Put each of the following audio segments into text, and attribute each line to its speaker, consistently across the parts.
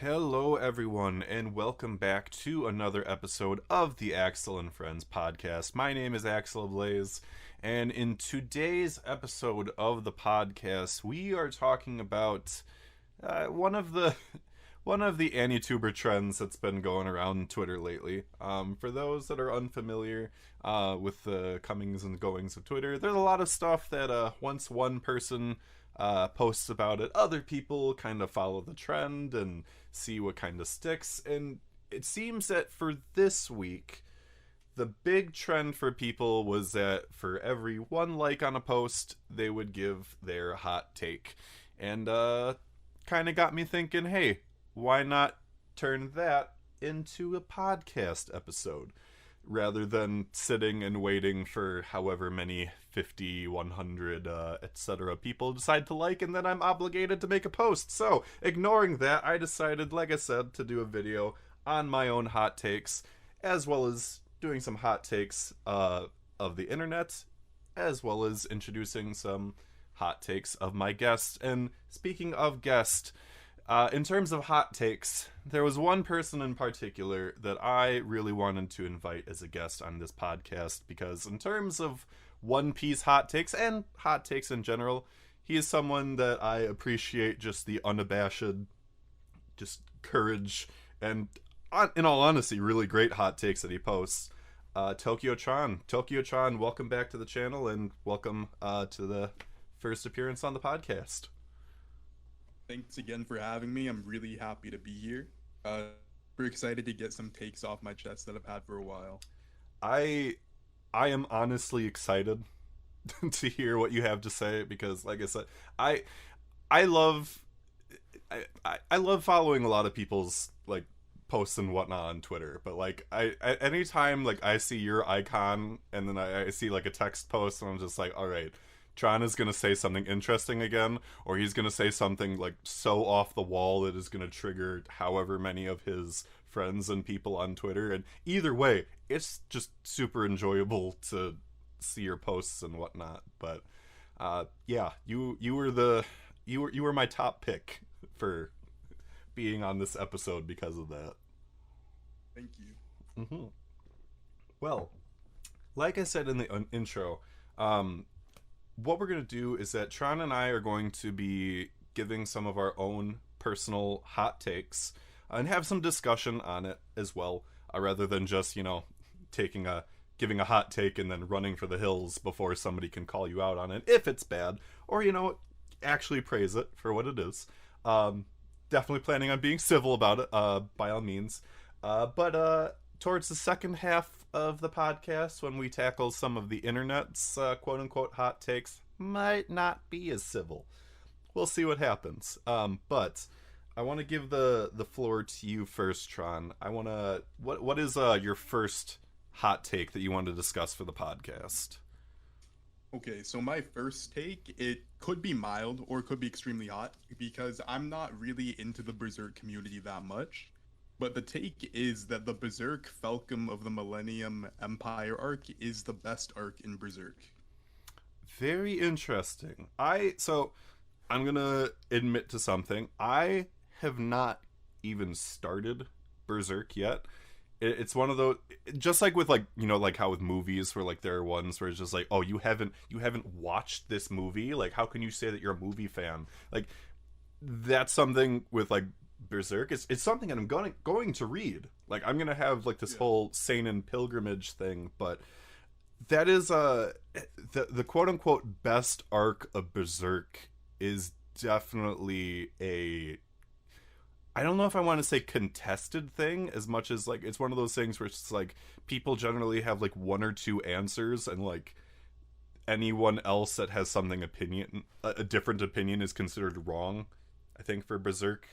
Speaker 1: Hello, everyone, and welcome back to another episode of the Axel and Friends podcast. My name is Axel Blaze, and in today's episode of the podcast, we are talking about one of the one of the AniTuber trends that's been going around Twitter lately. For those that are unfamiliar with the comings and goings of Twitter, there's a lot of stuff that once one person posts about it, other people kind of follow the trend and see what kind of sticks. And it seems that for this week, the big trend for people was that for every one like on a post, they would give their hot take. And kind of got me thinking, hey, why not turn that into a podcast episode? Rather than sitting and waiting for however many 50, 100, etc. people decide to like, and then I'm obligated to make a post. So, ignoring that, I decided, like I said, to do a video on my own hot takes, as well as doing some hot takes of the internet, as well as introducing some hot takes of my guest. And speaking of guest, in terms of hot takes, there was one person in particular that I really wanted to invite as a guest on this podcast because in terms of One Piece hot takes and hot takes in general, he is someone that I appreciate just the unabashed, just courage, and in all honesty, really great hot takes that he posts. Tokyo Tron. Tokyo Tron, welcome back to the channel and welcome to the first appearance on the podcast.
Speaker 2: Thanks again for having me. I'm really happy to be here. We're excited to get some takes off my chest that I've had for a while.
Speaker 1: I am honestly excited to hear what you have to say because, like I said, I love I love following a lot of people's like posts and whatnot on Twitter. But like anytime like I see your icon and then I see like a text post and I'm just like, all right. Tron is going to say something interesting again, or he's going to say something like so off the wall that is going to trigger however many of his friends and people on Twitter. And either way, it's just super enjoyable to see your posts and whatnot. But yeah, you were my top pick for being on this episode because of that.
Speaker 2: Thank you.
Speaker 1: Well, like I said in the intro, what we're going to do is that Tron and I are going to be giving some of our own personal hot takes and have some discussion on it as well, rather than just, giving a hot take and then running for the hills before somebody can call you out on it if it's bad, or, actually praise it for what it is. Definitely planning on being civil about it, by all means. But towards the second half of the podcast, when we tackle some of the internet's quote-unquote hot takes, might not be as civil. We'll see what happens. But I want to give the floor to you first, Tron. What is your first hot take that you want to discuss for the podcast?
Speaker 2: Okay, so my first take, it could be mild or it could be extremely hot because I'm not really into the Berserk community that much. But the take is that the Berserk Falcon of the Millennium Empire arc is the best arc in Berserk.
Speaker 1: Very interesting. So I'm gonna admit to something. I have not even started Berserk yet. It's one of those, just like with like how with movies where like there are ones where it's just like, oh, you haven't watched this movie. Like, how can you say that you're a movie fan? Like, that's something with like Berserk. It's something that I'm going to read. Like, I'm gonna have like this whole Seinen pilgrimage thing, but that is the quote unquote best arc of Berserk is definitely a, I don't know if I want to say contested thing as much as like it's one of those things where it's like people generally have like one or two answers and like anyone else that has a different opinion is considered wrong, I think, for Berserk.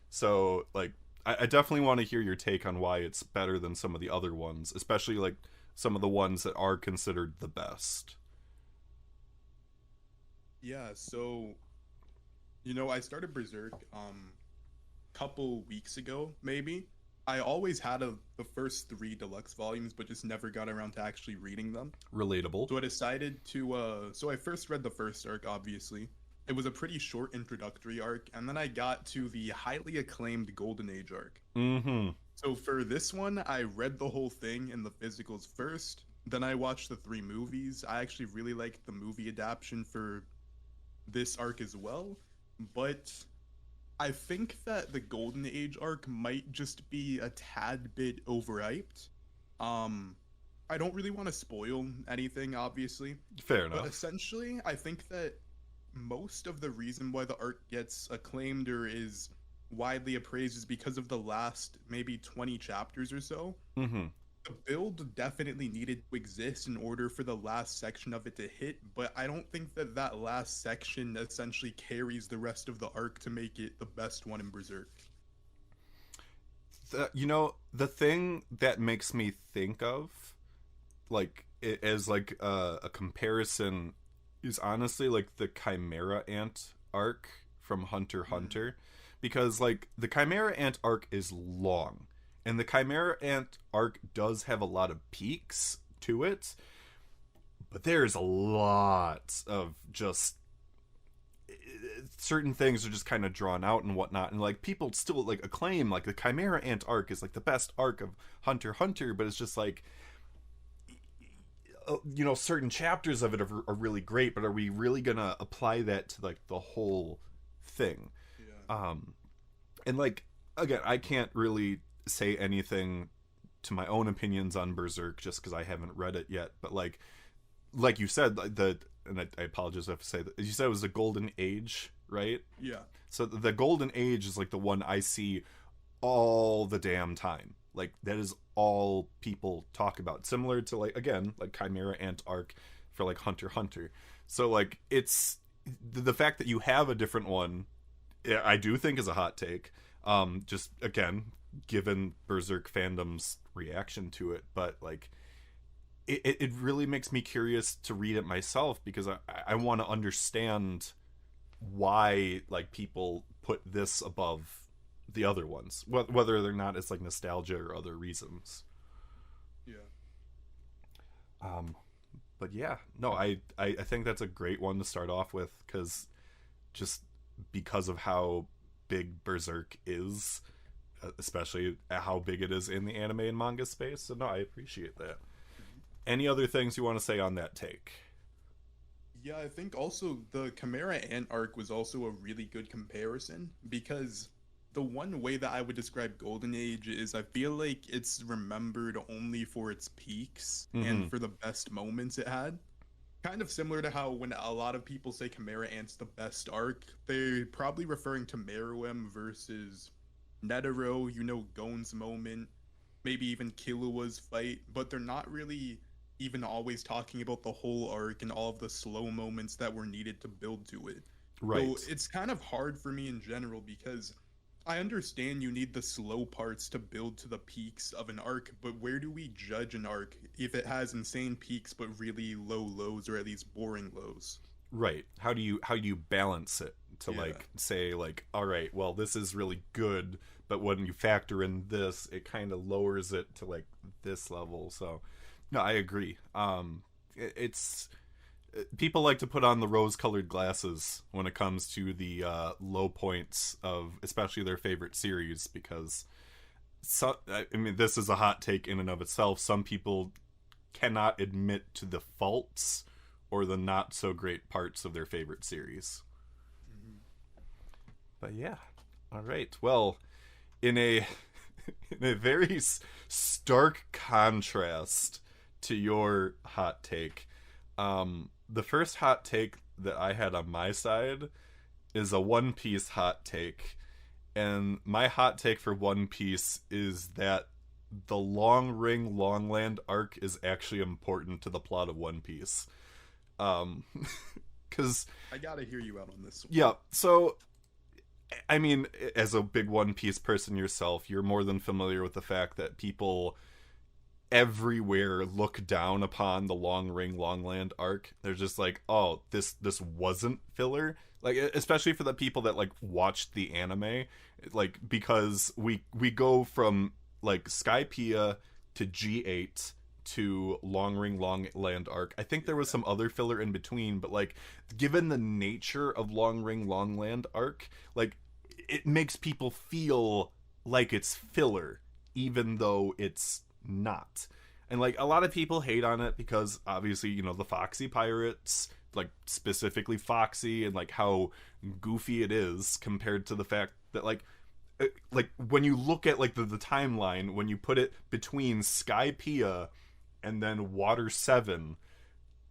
Speaker 1: So, like, I definitely want to hear your take on why it's better than some of the other ones, especially, like, some of the ones that are considered the best.
Speaker 2: Yeah, so, I started Berserk couple weeks ago, maybe. I always had the first 3 deluxe volumes, but just never got around to actually reading them.
Speaker 1: Relatable.
Speaker 2: So I decided to, so I first read the first arc, obviously. It was a pretty short introductory arc, and then I got to the highly acclaimed Golden Age arc.
Speaker 1: Mm-hmm.
Speaker 2: So for this one, I read the whole thing in the physicals first. Then I watched the 3 movies. I actually really liked the movie adaptation for this arc as well. But I think that the Golden Age arc might just be a tad bit overhyped. Um, I don't really want to spoil anything, obviously.
Speaker 1: Fair
Speaker 2: But
Speaker 1: enough.
Speaker 2: essentially, I think that most of the reason why the arc gets acclaimed or is widely appraised is because of the last maybe 20 chapters or so.
Speaker 1: Mm-hmm.
Speaker 2: The build definitely needed to exist in order for the last section of it to hit, but I don't think that that last section essentially carries the rest of the arc to make it the best one in Berserk.
Speaker 1: The thing that makes me think of, like, as like a comparison is honestly like the Chimera Ant arc from Hunter x Hunter, because like the Chimera Ant arc is long, and the Chimera Ant arc does have a lot of peaks to it, but there's a lot of just certain things are just kind of drawn out and whatnot, and like people still like acclaim like the Chimera Ant arc is like the best arc of Hunter x Hunter, but it's just like, certain chapters of it are really great, but are we really gonna apply that to like the whole thing?
Speaker 2: Yeah.
Speaker 1: And like, again, I can't really say anything to my own opinions on Berserk just because I haven't read it yet, but like you said, and I apologize if I say that you said it was the Golden Age, right?
Speaker 2: Yeah.
Speaker 1: So the Golden Age is like the one I see all the damn time. Like that is all people talk about. Similar to like, again, like Chimera Ant arc for like Hunter x Hunter. So like it's the fact that you have a different one, I do think is a hot take. Just again, given Berserk fandom's reaction to it, but like it really makes me curious to read it myself, because I want to understand why like people put this above the other ones, whether they're not it's like nostalgia or other reasons.
Speaker 2: Yeah.
Speaker 1: But yeah, no, I think that's a great one to start off with, because of how big Berserk is, especially how big it is in the anime and manga space. So no, I appreciate that. Any other things you want to say on that take?
Speaker 2: Yeah, I think also the Chimera Ant arc was also a really good comparison, because the one way that I would describe Golden Age is I feel like it's remembered only for its peaks and for the best moments it had. Kind of similar to how when a lot of people say Chimera Ant's the best arc, they're probably referring to Meruem versus Netero, Gon's moment, maybe even Killua's fight, but they're not really even always talking about the whole arc and all of the slow moments that were needed to build to it.
Speaker 1: Right.
Speaker 2: So it's kind of hard for me in general, because I understand you need the slow parts to build to the peaks of an arc, but where do we judge an arc if it has insane peaks but really low lows, or at least boring lows?
Speaker 1: Right. How do you balance it to like say like, all right, well, this is really good, but when you factor in this, it kind of lowers it to like this level. So no, I agree. It's people like to put on the rose-colored glasses when it comes to the low points of especially their favorite series, because I mean, this is a hot take in and of itself. Some people cannot admit to the faults or the not so great parts of their favorite series. But yeah, all right. Well, in a in a very stark contrast to your hot take, the first hot take that I had on my side is a One Piece hot take. And my hot take for One Piece is that the Long Ring Longland arc is actually important to the plot of One Piece. Because
Speaker 2: I gotta hear you out on this one.
Speaker 1: yeah, so I mean, as a big One Piece person yourself, you're more than familiar with the fact that people everywhere look down upon the Long Ring Longland arc. They're just like, oh, this wasn't filler. Like, especially for the people that like watched the anime, like, because we go from like Skypiea to G8 to Long Ring Long Land arc. I think there was some other filler in between, but like given the nature of Long Ring Long Land arc, like it makes people feel like it's filler even though it's not. And like a lot of people hate on it because obviously, you know, the Foxy pirates, like specifically Foxy, and like how goofy it is compared to the fact that like when you look at like the timeline, when you put it between Skypiea and then Water 7,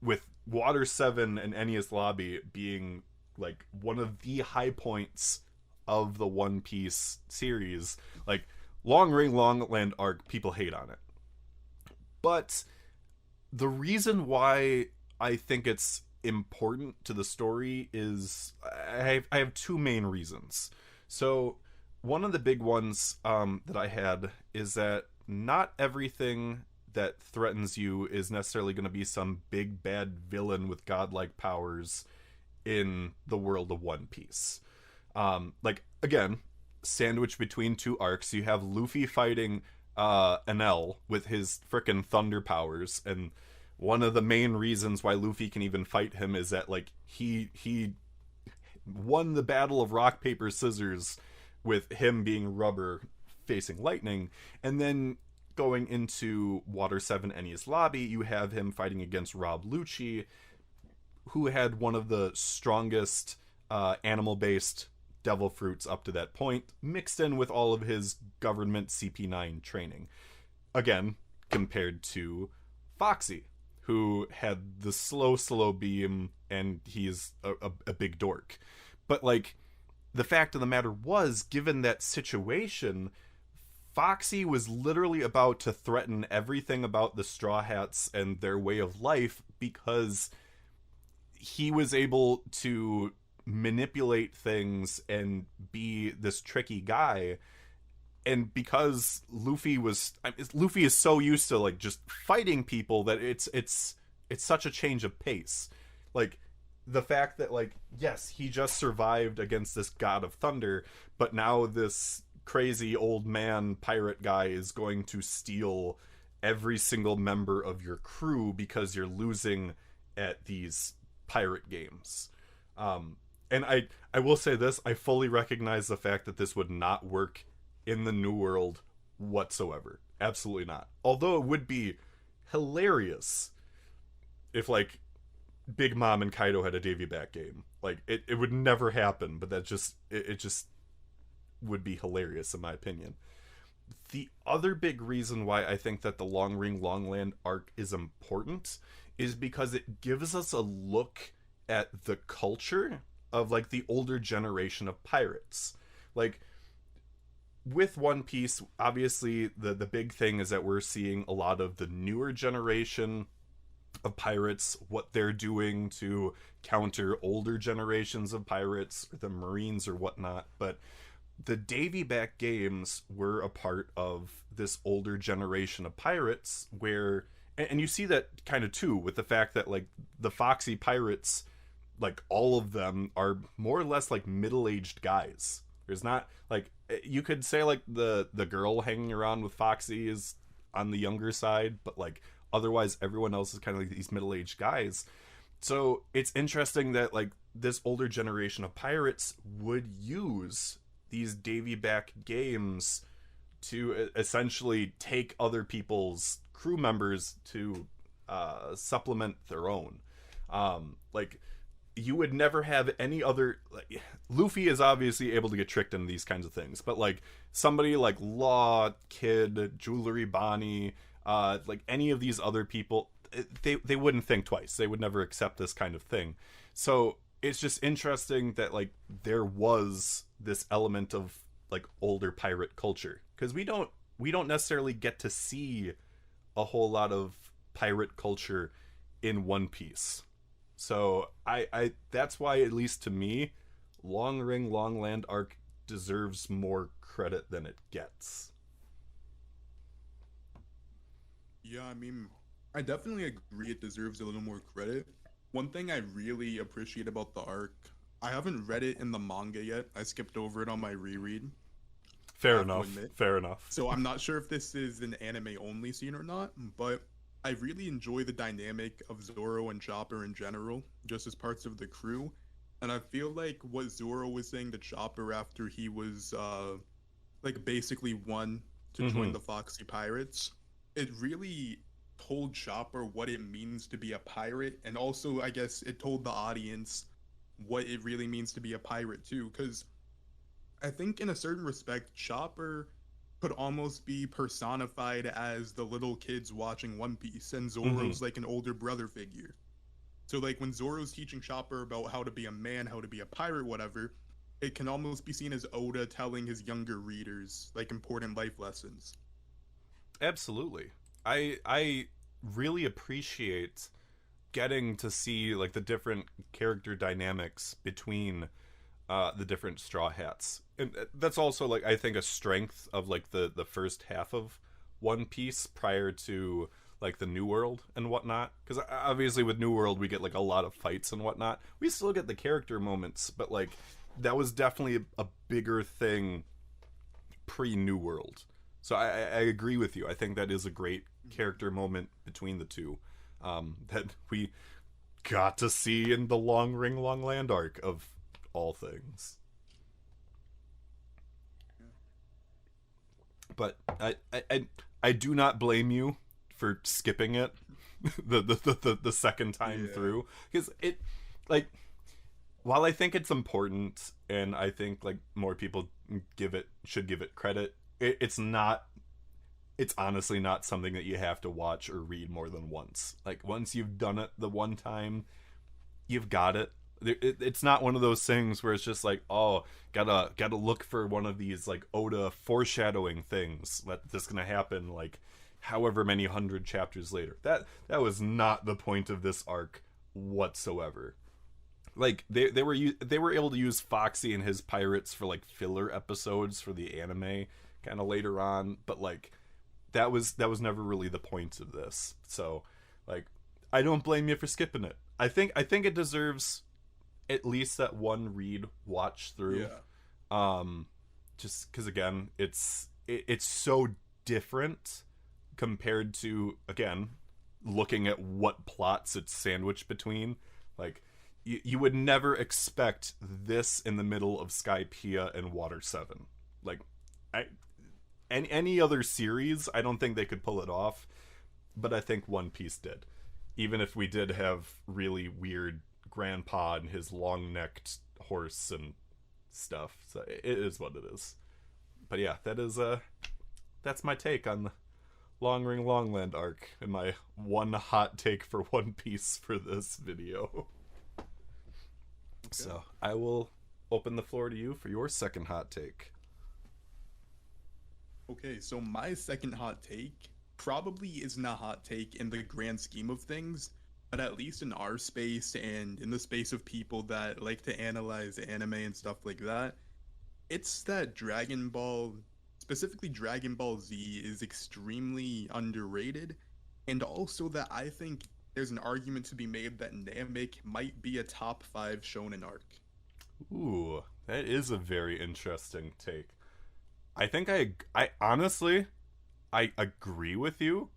Speaker 1: with Water 7 and Enies Lobby being like one of the high points of the One Piece series, like Long Ring Long Land arc, people hate on it. But the reason why I think it's important to the story is I have two main reasons. So one of the big ones that I had is that not everything that threatens you is necessarily going to be some big bad villain with godlike powers in the world of One Piece. Like, again, sandwiched between two arcs, you have Luffy fighting Enel with his frickin' thunder powers, and one of the main reasons why Luffy can even fight him is that like he won the battle of rock paper scissors with him being rubber facing lightning. And then going into Water 7 Enies Lobby, you have him fighting against Rob Lucci, who had one of the strongest animal based devil fruits up to that point, mixed in with all of his government CP9 training. Again, compared to Foxy, who had the slow beam, and he's a big dork. But like, the fact of the matter was, given that situation, Foxy was literally about to threaten everything about the Straw Hats and their way of life because he was able to manipulate things and be this tricky guy. And because Luffy is so used to like just fighting people that it's such a change of pace. Like the fact that like, yes, he just survived against this god of thunder, but now this crazy old man pirate guy is going to steal every single member of your crew because you're losing at these pirate games. And I will say this, I fully recognize the fact that this would not work in the New World whatsoever. Absolutely not. Although it would be hilarious if like Big Mom and Kaido had a Davy Back game. Like it would never happen, but that just it just would be hilarious in my opinion. The other big reason why I think that the Long Ring Long Land arc is important is because it gives us a look at the culture of like the older generation of pirates. Like with One Piece, obviously the big thing is that we're seeing a lot of the newer generation of pirates, what they're doing to counter older generations of pirates, or the Marines or whatnot. But the Davy Back games were a part of this older generation of pirates where, and you see that kind of too with the fact that like the Foxy pirates, like all of them are more or less like middle-aged guys. There's not like, you could say like the girl hanging around with Foxy is on the younger side, but like otherwise everyone else is kind of like these middle-aged guys. So it's interesting that like this older generation of pirates would use these Davy Back games to essentially take other people's crew members to supplement their own. Like you would never have any other, like, Luffy is obviously able to get tricked into these kinds of things, but like somebody like Law, Kid, Jewelry Bonnie, like any of these other people, they wouldn't think twice. They would never accept this kind of thing. So it's just interesting that like there was this element of like older pirate culture, because we don't necessarily get to see a whole lot of pirate culture in One Piece. So I that's why, at least to me, Long Ring Long Land arc deserves more credit than it gets.
Speaker 2: Yeah, I mean, I definitely agree it deserves a little more credit. One thing I really appreciate about the arc, I haven't read it in the manga yet. I skipped over it on my reread.
Speaker 1: Fair enough. Fair enough.
Speaker 2: So I'm not sure if this is an anime only scene or not, but I really enjoy the dynamic of Zoro and Chopper in general, just as parts of the crew. And I feel like what Zoro was saying to Chopper after he was like basically won to join
Speaker 1: Mm-hmm.
Speaker 2: the Foxy Pirates, it really told Chopper what it means to be a pirate, and also I guess it told the audience what it really means to be a pirate too, because I think in a certain respect, Chopper could almost be personified as the little kids watching One Piece, and
Speaker 1: Mm-hmm.
Speaker 2: Zoro's like an older brother figure. So like when Zoro's teaching Chopper about how to be a man, how to be a pirate, whatever, it can almost be seen as Oda telling his younger readers like important life lessons.
Speaker 1: Absolutely. I really appreciate getting to see like the different character dynamics between the different Straw Hats, and that's also like I think a strength of like the first half of One Piece prior to like the New World and whatnot. Because obviously with New World we get like a lot of fights and whatnot. We still get the character moments, but like that was definitely a bigger thing pre New World. So I agree with you. I think that is a great character moment between the two, that we got to see in the Long Ring Long Land arc of all things. But I do not blame you for skipping it the second time
Speaker 2: Yeah.
Speaker 1: through, because it like while I think it's important and I think like more people should give it credit, it's not, it's honestly not something that you have to watch or read more than once. Like once you've done it the one time, you've got it. It's not one of those things where it's just like, oh, gotta look for one of these like Oda foreshadowing things that's gonna happen like however many hundred chapters later. That was not the point of this arc whatsoever. Like they were able to use Foxy and his pirates for like filler episodes for the anime kind of later on, but like that was never really the point of this. So like I don't blame you for skipping it. I think it deserves at least that one read watch through.
Speaker 2: Yeah.
Speaker 1: Um just cuz again, it's so different compared to again looking at what plots it's sandwiched between. Like you would never expect this in the middle of Skypiea and Water 7. Like I any other series, I don't think they could pull it off, but I think One Piece did. Even if we did have really weird grandpa and his long-necked horse and stuff. So it is what it is. But yeah, that's my take on the Long Ring Longland arc and my one hot take for One Piece for this video.
Speaker 2: Okay.
Speaker 1: So I will open the floor to you for your second hot take.
Speaker 2: Okay, so my second hot take probably isn't a hot take in the grand scheme of things, but at least in our space and in the space of people that like to analyze anime and stuff like that, it's that Dragon Ball, specifically Dragon Ball Z, is extremely underrated, and also that I think there's an argument to be made that Namek might be a top 5 shonen arc.
Speaker 1: Ooh, that is a very interesting take. I think I honestly I agree with you.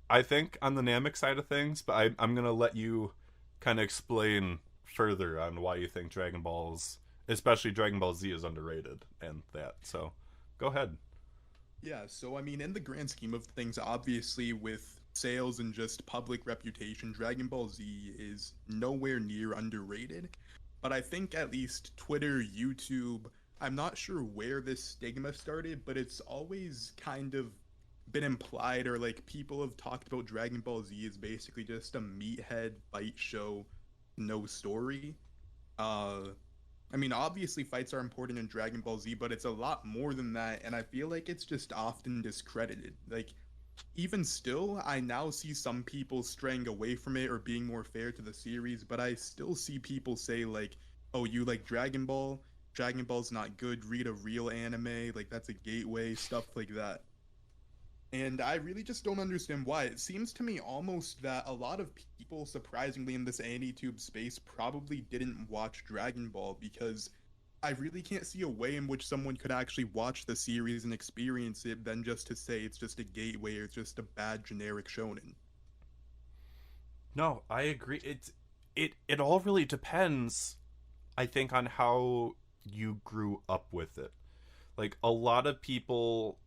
Speaker 1: I think on the Namek side of things, but I'm gonna let you kind of explain further on why you think Dragon Ball's, especially Dragon Ball Z, is underrated and that. So, go ahead.
Speaker 2: Yeah, so I mean, in the grand scheme of things, obviously with sales and just public reputation, Dragon Ball Z is nowhere near underrated. But I think at least Twitter, YouTube, I'm not sure where this stigma started, but it's always kind of been implied, or like people have talked about Dragon Ball Z as basically just a meathead fight show, no story. Uh, I mean, obviously fights are important in Dragon Ball Z, but it's a lot more than that, and I feel like it's just often discredited. Like, even still, I now see some people straying away from it or being more fair to the series, but I still see people say, like, oh, you like Dragon Ball? Dragon Ball's not good, read a real anime, like, that's a gateway, stuff like that. And I really just don't understand why. It seems to me almost that a lot of people, surprisingly, in this AniTube space probably didn't watch Dragon Ball because I really can't see a way in which someone could actually watch the series and experience it than just to say it's just a gateway or it's just a bad generic shonen.
Speaker 1: No, I agree. It all really depends, I think, on how you grew up with it. Like a lot of people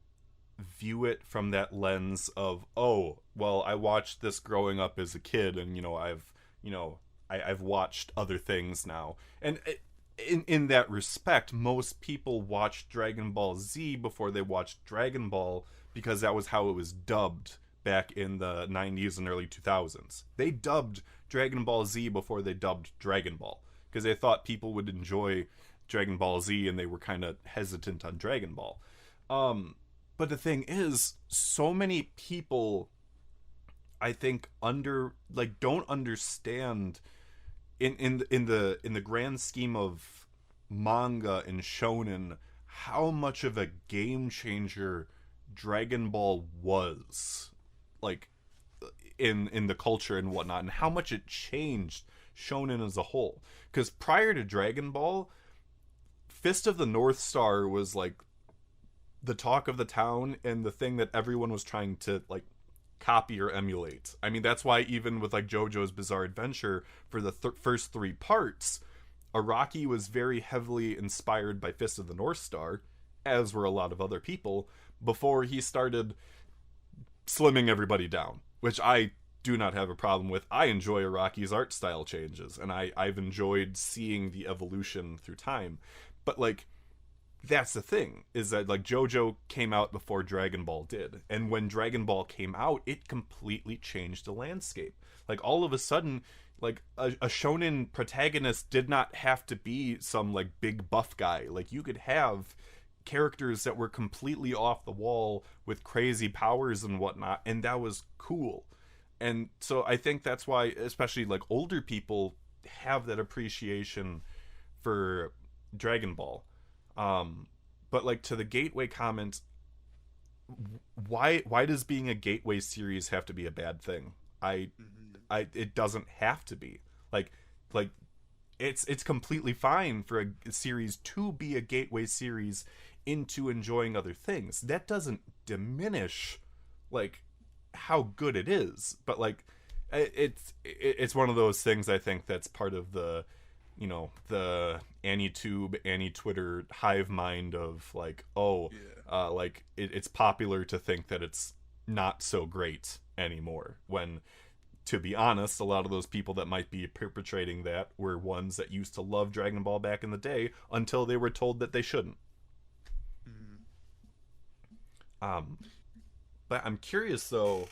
Speaker 1: view it from that lens of, oh, well, I watched this growing up as a kid, and you know I've watched other things now. And in that respect, most people watched Dragon Ball Z before they watched Dragon Ball, because that was how it was dubbed back in the 90s and early 2000s. They dubbed Dragon Ball Z before they dubbed Dragon Ball, because they thought people would enjoy Dragon Ball Z, and they were kind of hesitant on Dragon Ball. But the thing is, so many people, I think, don't understand in the grand scheme of manga and shonen how much of a game changer Dragon Ball was, like, in the culture and whatnot, and how much it changed shonen as a whole. Because prior to Dragon Ball, Fist of the North Star was like the talk of the town and the thing that everyone was trying to like copy or emulate. I mean, that's why even with like JoJo's Bizarre Adventure, for the first three parts, Araki was very heavily inspired by Fist of the North Star, as were a lot of other people, before he started slimming everybody down, which I do not have a problem with. I enjoy Araki's art style changes, and I've enjoyed seeing the evolution through time. But like, that's the thing, is that like JoJo came out before Dragon Ball did, and when Dragon Ball came out, it completely changed the landscape. Like all of a sudden, like a shonen protagonist did not have to be some like big buff guy. Like you could have characters that were completely off the wall with crazy powers and whatnot, and that was cool. And so I think that's why especially like older people have that appreciation for Dragon Ball. But like, to the gateway comment, why does being a gateway series have to be a bad thing?
Speaker 2: Hmm.
Speaker 1: It doesn't have to be. Like like it's completely fine for a series to be a gateway series into enjoying other things. That doesn't diminish like how good it is. But like, it's one of those things, I think, that's part of the, the AnyTube, Any-Twitter hive mind of like, oh,
Speaker 2: Yeah.
Speaker 1: like it's popular to think that it's not so great anymore, when, to be honest, a lot of those people that might be perpetrating that were ones that used to love Dragon Ball back in the day until they were told that they shouldn't.
Speaker 2: Hmm.
Speaker 1: um but I'm curious though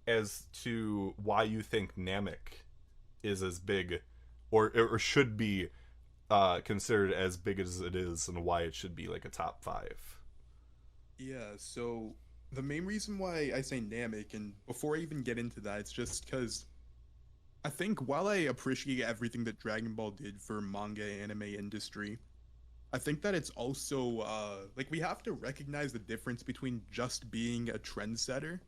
Speaker 1: as to why you think Namek is as big, or should be considered as big as it is, and why it should be like a top five.
Speaker 2: Yeah, so the main reason why I say Namek, and before I even get into that, it's just because I think while I appreciate everything that Dragon Ball did for manga anime industry, I think that it's also like we have to recognize the difference between just being a trendsetter.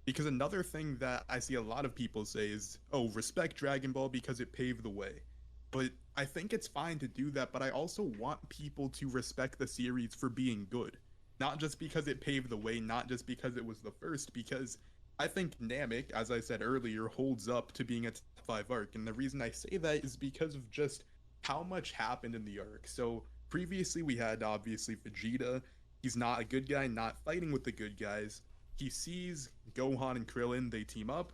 Speaker 2: Because another thing that I see a lot of people say is, oh, respect Dragon Ball because it paved the way. But I think it's fine to do that, but I also want people to respect the series for being good. Not just because it paved the way, not just because it was the first, because I think Namek, as I said earlier, holds up to being a top 5 arc. And the reason I say that is because of just how much happened in the arc. So previously we had obviously Vegeta. He's not a good guy, not fighting with the good guys. He sees Gohan and Krillin, they team up.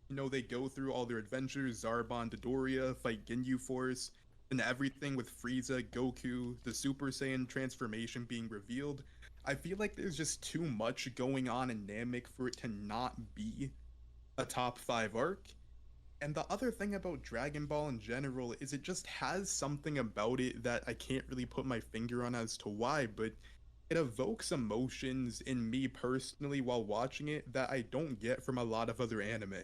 Speaker 2: They go through all their adventures, Zarbon, Dodoria, fight Ginyu Force, and everything with Frieza, Goku, the Super Saiyan transformation being revealed. I feel like there's just too much going on in Namek for it to not be a top 5 arc. And the other thing about Dragon Ball in general is it just has something about it that I can't really put my finger on as to why, but it evokes emotions in me personally while watching it that I don't get from a lot of other anime.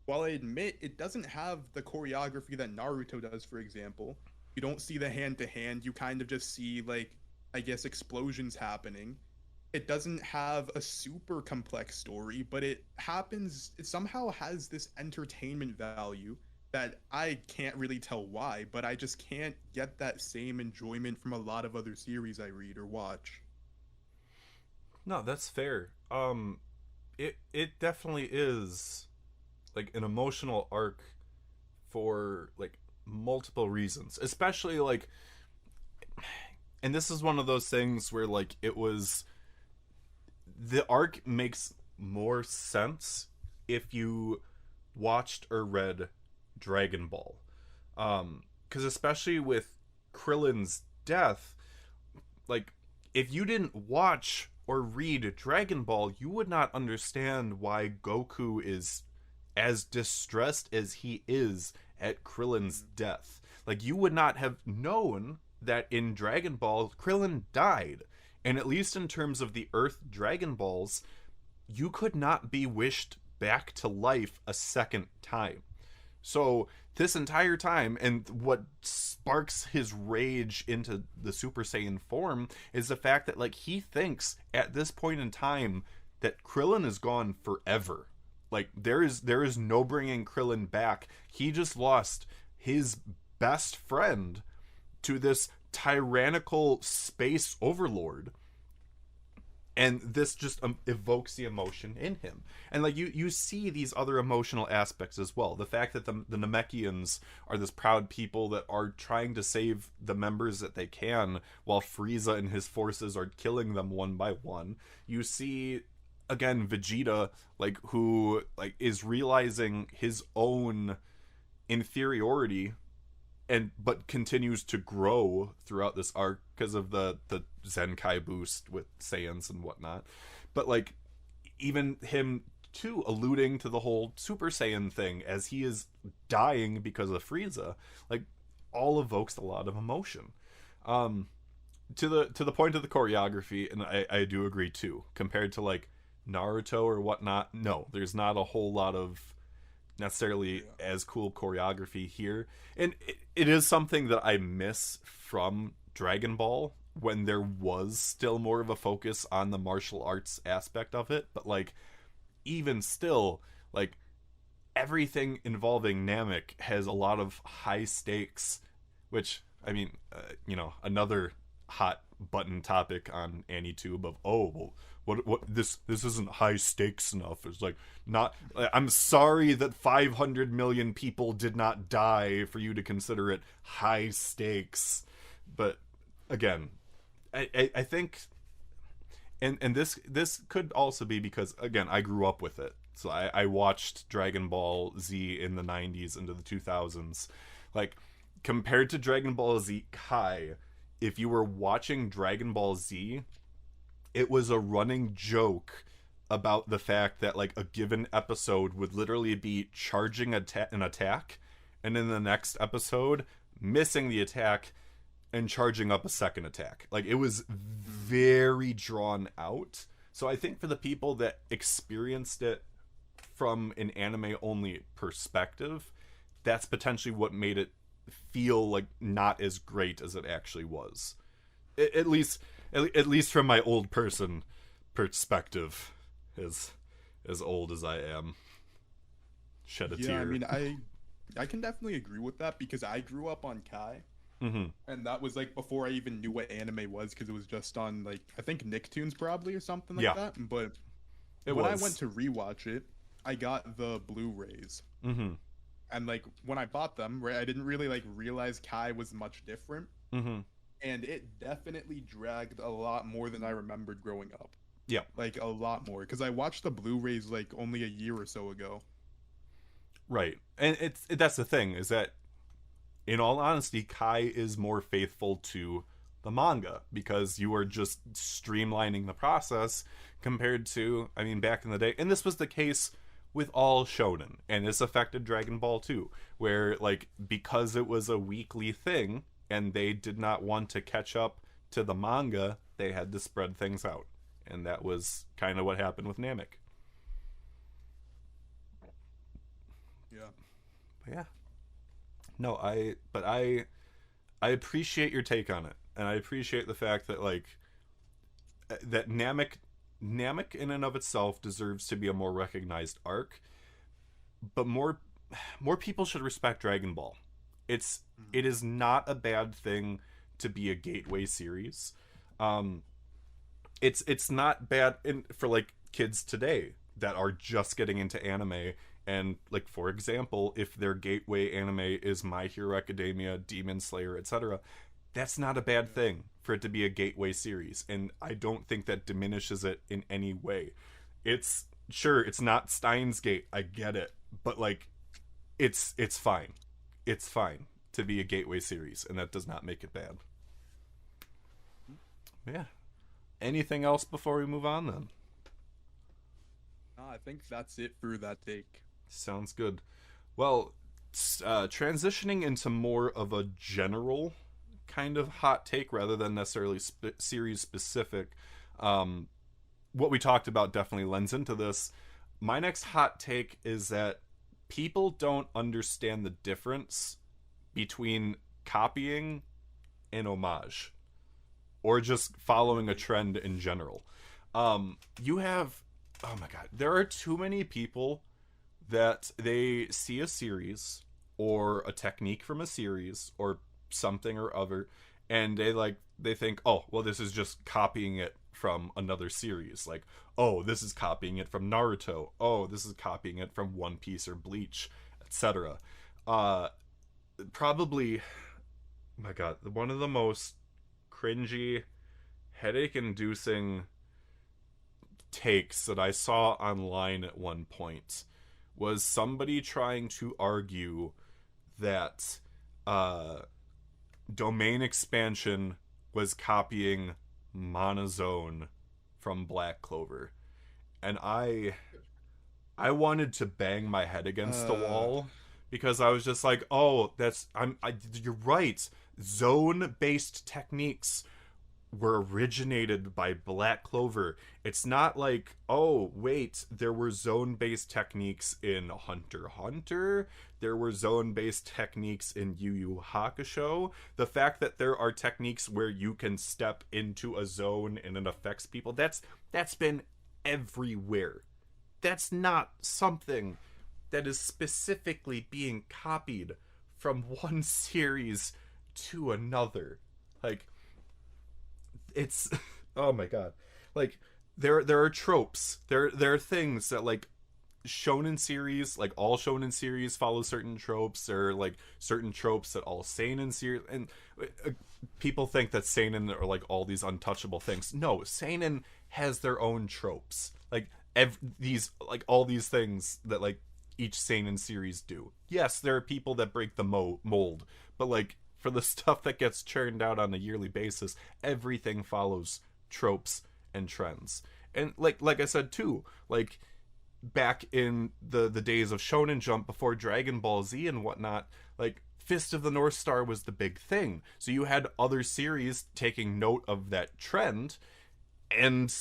Speaker 2: While I admit it doesn't have the choreography that Naruto does, for example, you don't see the hand to hand, you kind of just see, like, I guess, explosions happening. It doesn't have a super complex story, but it somehow has this entertainment value that I can't really tell why, but I just can't get that same enjoyment from a lot of other series I read or watch.
Speaker 1: No, that's fair. It definitely is like an emotional arc for like multiple reasons, especially like, and this is one of those things where like it was, the arc makes more sense if you watched or read Dragon Ball, because especially with Krillin's death, like if you didn't watch or read Dragon Ball, you would not understand why Goku is as distressed as he is at Krillin's death. Like, you would not have known that in Dragon Ball, Krillin died. And at least in terms of the Earth Dragon Balls, you could not be wished back to life a second time. So this entire time, and what sparks his rage into the Super Saiyan form is the fact that like he thinks at this point in time that Krillin is gone forever. Like there is no bringing Krillin back. He just lost his best friend to this tyrannical space overlord. And this just evokes the emotion in him. And like you see these other emotional aspects as well. The fact that the Namekians are this proud people that are trying to save the members that they can, while Frieza and his forces are killing them one by one. You see, again, Vegeta, like, who like is realizing his own inferiority, but continues to grow throughout this arc because of the Zenkai boost with Saiyans and whatnot. But like even him too alluding to the whole Super Saiyan thing as he is dying because of Frieza, like all evokes a lot of emotion. To the point of the choreography, and I do agree too, compared to like Naruto or whatnot, no, there's not a whole lot of necessarily as cool choreography here. And it is something that I miss from Dragon Ball, when there was still more of a focus on the martial arts aspect of it. But like even still, like everything involving Namek has a lot of high stakes, which I mean, another hot button topic on AniTube of, oh well, what this isn't high stakes enough. It's like, not, I'm sorry that 500 million people did not die for you to consider it high stakes. But again, I think, and this could also be because, again, I grew up with it. So I watched Dragon Ball Z in the 90s into the 2000s. Like, compared to Dragon Ball Z Kai, if you were watching Dragon Ball Z, it was a running joke about the fact that like a given episode would literally be charging an attack, and in the next episode missing the attack and charging up a second attack. Like, it was very drawn out. So I think for the people that experienced it from an anime only perspective, that's potentially what made it feel like not as great as it actually was. At least from my old person perspective, as old as I am. Shed a tear.
Speaker 2: I mean, I can definitely agree with that, because I grew up on Kai.
Speaker 1: Mm-hmm.
Speaker 2: And that was like before I even knew what anime was, because it was just on like, I think Nicktoons probably or something like that. But I went to rewatch it, I got the Blu-rays.
Speaker 1: Mm-hmm.
Speaker 2: And like when I bought them, right, I didn't really like realize Kai was much different.
Speaker 1: Mm-hmm.
Speaker 2: And it definitely dragged a lot more than I remembered growing up.
Speaker 1: Yeah.
Speaker 2: Like a lot more, because I watched the Blu-rays like only a year or so ago.
Speaker 1: Right. And that's the thing, is that in all honesty, Kai is more faithful to the manga, because you are just streamlining the process compared to, I mean, back in the day. And this was the case with all shonen, and this affected Dragon Ball too, where like, because it was a weekly thing and they did not want to catch up to the manga, they had to spread things out. And that was kind of what happened with Namek.
Speaker 2: Yeah.
Speaker 1: But yeah. No, I appreciate your take on it, and I appreciate the fact that like that Namek in and of itself deserves to be a more recognized arc, but more people should respect Dragon Ball. It is not a bad thing to be a gateway series. It's not bad for like kids today that are just getting into anime And like, for example, if their gateway anime is My Hero Academia, Demon Slayer, etc., that's not a bad thing for it to be a gateway series, and I don't think that diminishes it in any way. It's sure it's not Steins Gate, I get it, but like it's fine. It's fine to be a gateway series, and that does not make it bad. Yeah. Anything else before we move on then?
Speaker 2: I think that's it for that take.
Speaker 1: Sounds good. Well, transitioning into more of a general kind of hot take rather than necessarily series specific, what we talked about definitely lends into this. My next hot take is that people don't understand the difference between copying and homage, or just following a trend in general. You have, oh my god, there are too many people that they see a series or a technique from a series or something or other, and they think, oh well, this is just copying it from another series. Like, oh, this is copying it from Naruto, oh, this is copying it from One Piece or Bleach, etc. Probably, my god, one of the most cringy, headache inducing takes that I saw online at one point was somebody trying to argue that domain expansion was copying Monozone from Black Clover, and I wanted to bang my head against the wall, because I was just like, oh, you're right. Zone based techniques were originated by Black Clover. It's not like, oh wait, there were zone-based techniques in Hunter x Hunter, there were zone-based techniques in Yu Yu Hakusho. The fact that there are techniques where you can step into a zone and it affects people, that's been everywhere. That's not something that is specifically being copied from one series to another. Like, it's oh my god, like there are tropes, there are things that, like, shonen series, like all shonen series follow certain tropes. There are like certain tropes that all seinen series, and people think that seinen are like all these untouchable things. No, seinen has their own tropes, like these, like all these things that like each seinen series do. Yes, there are people that break the mold, but like for the stuff that gets churned out on a yearly basis, everything follows tropes and trends. And like I said too, like back in the days of Shonen Jump before Dragon Ball Z and whatnot, like Fist of the North Star was the big thing. So you had other series taking note of that trend and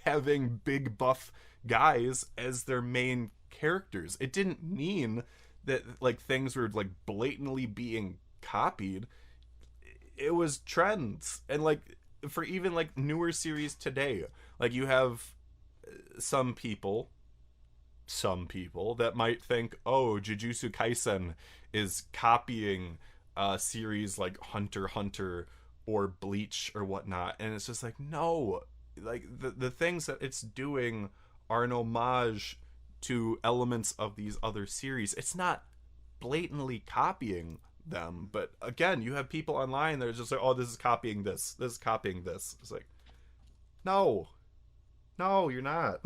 Speaker 1: having big buff guys as their main characters. It didn't mean that like things were like blatantly being copied. It was trends. And like for even like newer series today, like you have some people that might think, oh, Jujutsu Kaisen is copying a series like Hunter x Hunter or Bleach or whatnot, and it's just like, no, like the things that it's doing are an homage to elements of these other series. It's not blatantly copying them. But again, you have people online that are just like, oh, this is copying this is copying this. It's like, no, you're not.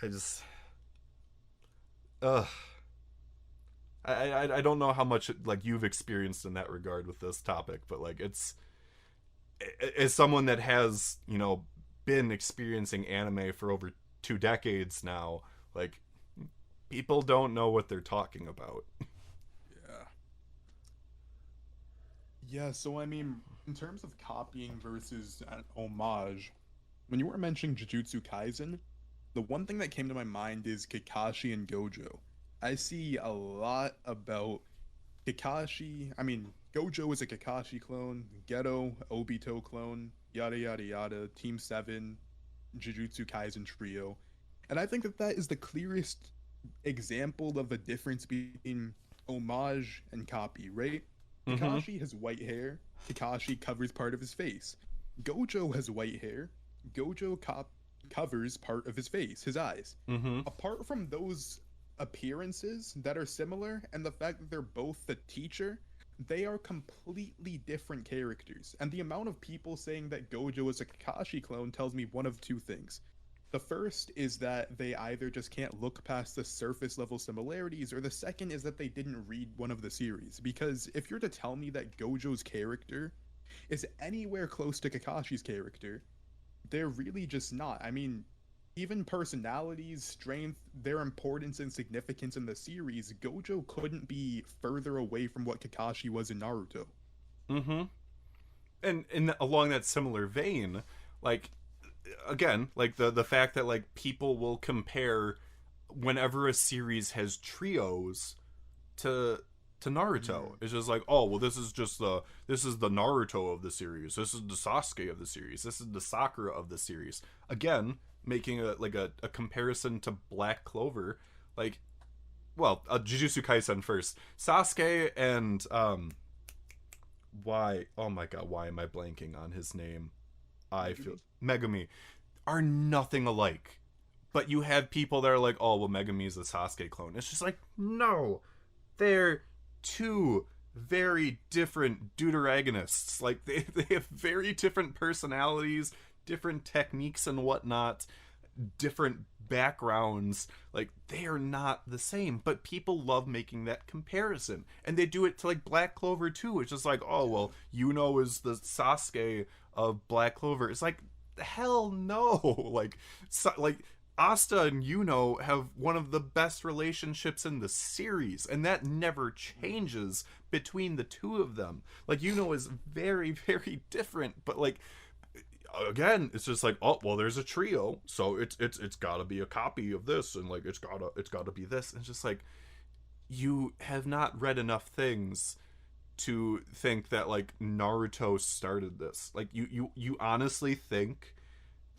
Speaker 1: I just I don't know how much like you've experienced in that regard with this topic, but like it's, as someone that has, you know, been experiencing anime for over 2 decades now, like people don't know what they're talking about.
Speaker 2: Yeah, so I mean, in terms of copying versus an homage, when you were mentioning Jujutsu Kaisen, the one thing that came to my mind is Kakashi and Gojo. I see a lot about Kakashi. I mean, Gojo is a Kakashi clone, Geto, Obito clone, yada yada yada, Team 7, Jujutsu Kaisen trio. And I think that that is the clearest example of the difference between homage and copy, right? Kakashi has white hair. Kakashi covers part of his face. Gojo has white hair. Gojo covers part of his face, his eyes.
Speaker 1: Mm-hmm.
Speaker 2: Apart from those appearances that are similar and the fact that they're both the teacher, they are completely different characters. And the amount of people saying that Gojo is a Kakashi clone tells me one of two things. The first is that they either just can't look past the surface level similarities, or the second is that they didn't read one of the series. Because if you're to tell me that Gojo's character is anywhere close to Kakashi's character, they're really just not. I mean, even personalities, strength, their importance and significance in the series, Gojo couldn't be further away from what Kakashi was in Naruto.
Speaker 1: Mm-hmm. And along that similar vein, like, again, like the fact that like people will compare whenever a series has trios to Naruto. It's just like, oh well, this is the Naruto of the series. This is the Sasuke of the series. This is the Sakura of the series. Again, making a comparison to Black Clover, like, well, Jujutsu Kaisen first. Sasuke and why? Oh my god, why am I blanking on his name? I feel Megumi are nothing alike. But you have people that are like, oh well, Megumi is a Sasuke clone. It's just like, no, they're two very different deuteragonists. Like they have very different personalities, different techniques and whatnot, different backgrounds. Like they are not the same, but people love making that comparison, and they do it to like Black Clover too. It's just like, oh well, Yuno is the Sasuke of Black Clover. It's like, hell no. like Asta and Yuno have one of the best relationships in the series, and that never changes between the two of them. Like, Yuno is very, very different, but like, again, it's just like, oh well, there's a trio, so it's gotta be a copy of this, and like it's gotta be this. And it's just like, you have not read enough things to think that like Naruto started this. Like, you honestly think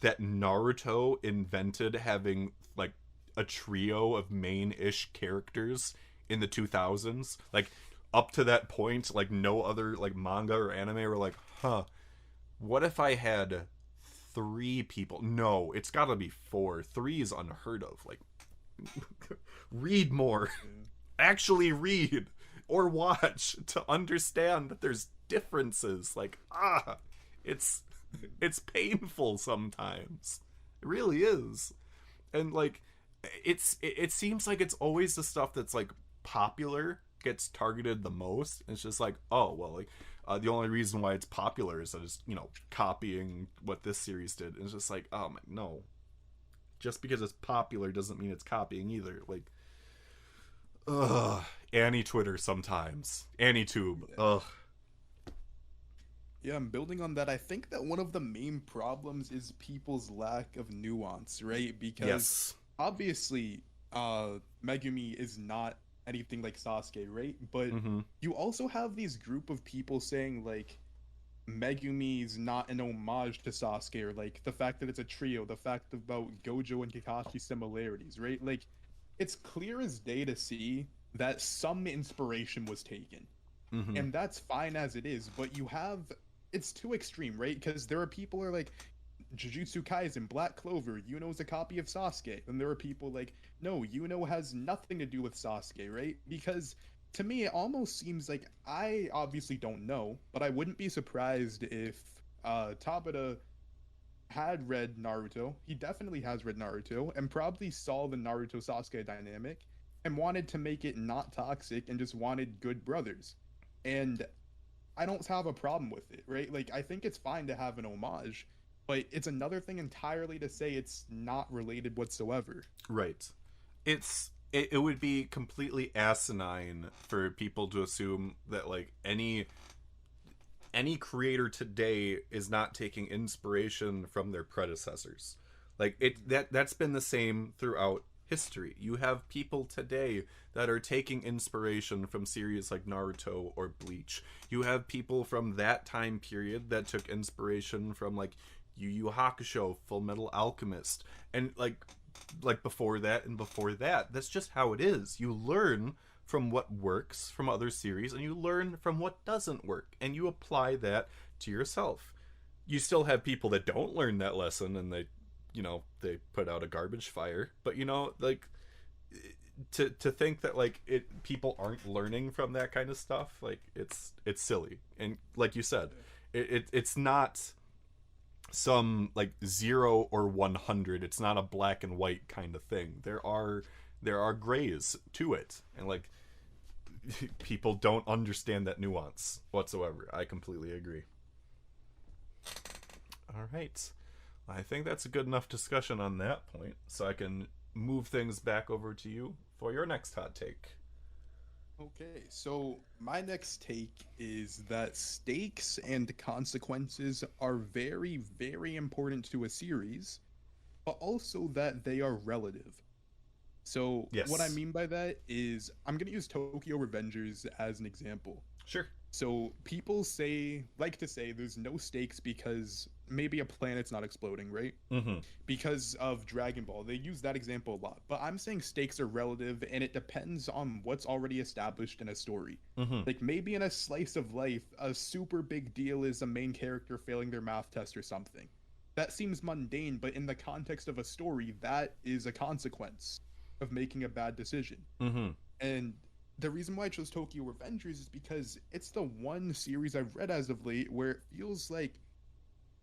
Speaker 1: that Naruto invented having like a trio of main-ish characters in the 2000s? Like, up to that point, like no other like manga or anime were like, huh, what if I had 3 people? No, it's gotta be 4. 3 is unheard of. Like, read more. Actually read or watch to understand that there's differences. Like, it's painful sometimes. It really is. And like, it seems like it's always the stuff that's like popular gets targeted the most. It's just like, oh well, like the only reason why it's popular is that it's, you know, copying what this series did. And it's just like, oh my, no, just because it's popular doesn't mean it's copying either. Like, Annie Twitter sometimes, Annie Tube.
Speaker 2: Yeah, I'm building on that. I think that one of the main problems is people's lack of nuance, right? Because
Speaker 1: Yes.
Speaker 2: obviously, Megumi is not anything like Sasuke, right? But you also have these group of people saying like Megumi's not an homage to Sasuke, or like the fact that it's a trio, the fact about Gojo and Kakashi's similarities, right? Like, it's clear as day to see that some inspiration was taken. And that's fine as it is, but you have, it's too extreme, right? Because there are people who are like, Jujutsu Kaisen, Black Clover, Yuno's a copy of Sasuke. And there are people like, no, Yuno has nothing to do with Sasuke, right? Because to me, it almost seems like, I obviously don't know, but I wouldn't be surprised if Tabata had read Naruto. He definitely has read Naruto, and probably saw the Naruto Sasuke dynamic and wanted to make it not toxic and just wanted good brothers. And I don't have a problem with it, right? Like, I think it's fine to have an homage, but it's another thing entirely to say it's not related whatsoever.
Speaker 1: Right. It would be completely asinine for people to assume that like any creator today is not taking inspiration from their predecessors. Like, that's been the same throughout history. You have people today that are taking inspiration from series like Naruto or Bleach. You have people from that time period that took inspiration from like Yu Yu Hakusho, Full Metal Alchemist, and like before that and before that. That's just how it is. You learn from what works from other series, and you learn from what doesn't work, and you apply that to yourself. You still have people that don't learn that lesson, and they they put out a garbage fire. But like, to think that like people aren't learning from that kind of stuff, like it's silly. And like you said, it's not some like 0 or 100. It's not a black and white kind of thing. There are grays to it, and like people don't understand that nuance whatsoever. I completely agree. All right, I think that's a good enough discussion on that point, so I can move things back over to you for your next hot take.
Speaker 2: Okay, so my next take is that stakes and consequences are very, very important to a series, but also that they are relative. So
Speaker 1: Yes.
Speaker 2: what I mean by that is I'm going to use Tokyo Revengers as an example.
Speaker 1: Sure.
Speaker 2: So people like to say there's no stakes because maybe a planet's not exploding, right?
Speaker 1: Mm-hmm.
Speaker 2: Because of Dragon Ball. They use that example a lot. But I'm saying stakes are relative, and it depends on what's already established in a story.
Speaker 1: Mm-hmm.
Speaker 2: Like maybe in a slice of life, a super big deal is a main character failing their math test or something. That seems mundane, but in the context of a story, that is a consequence of making a bad decision.
Speaker 1: Mm-hmm.
Speaker 2: And the reason why I chose Tokyo Revengers is because it's the one series I've read as of late where it feels like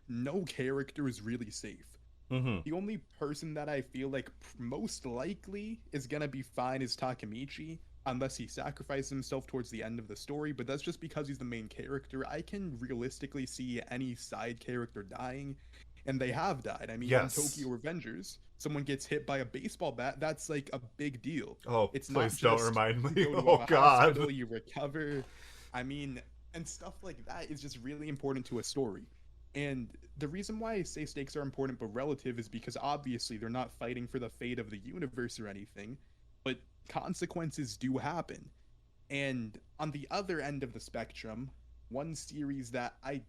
Speaker 2: no character is really safe.
Speaker 1: Mm-hmm.
Speaker 2: The only person that I feel like most likely is gonna be fine is Takemichi, unless he sacrifices himself towards the end of the story, but that's just because he's the main character. I can realistically see any side character dying, and they have died. I mean,
Speaker 1: yes.
Speaker 2: In Tokyo Revengers, someone gets hit by a baseball bat, that's like a big deal.
Speaker 1: Oh,
Speaker 2: it's
Speaker 1: please
Speaker 2: not just
Speaker 1: don't remind me.
Speaker 2: You go to
Speaker 1: Oh,
Speaker 2: a
Speaker 1: God.
Speaker 2: hospital, you recover. I mean, and stuff like that is just really important to a story. And the reason why I say stakes are important but relative is because obviously they're not fighting for the fate of the universe or anything, but consequences do happen. And on the other end of the spectrum, one series that I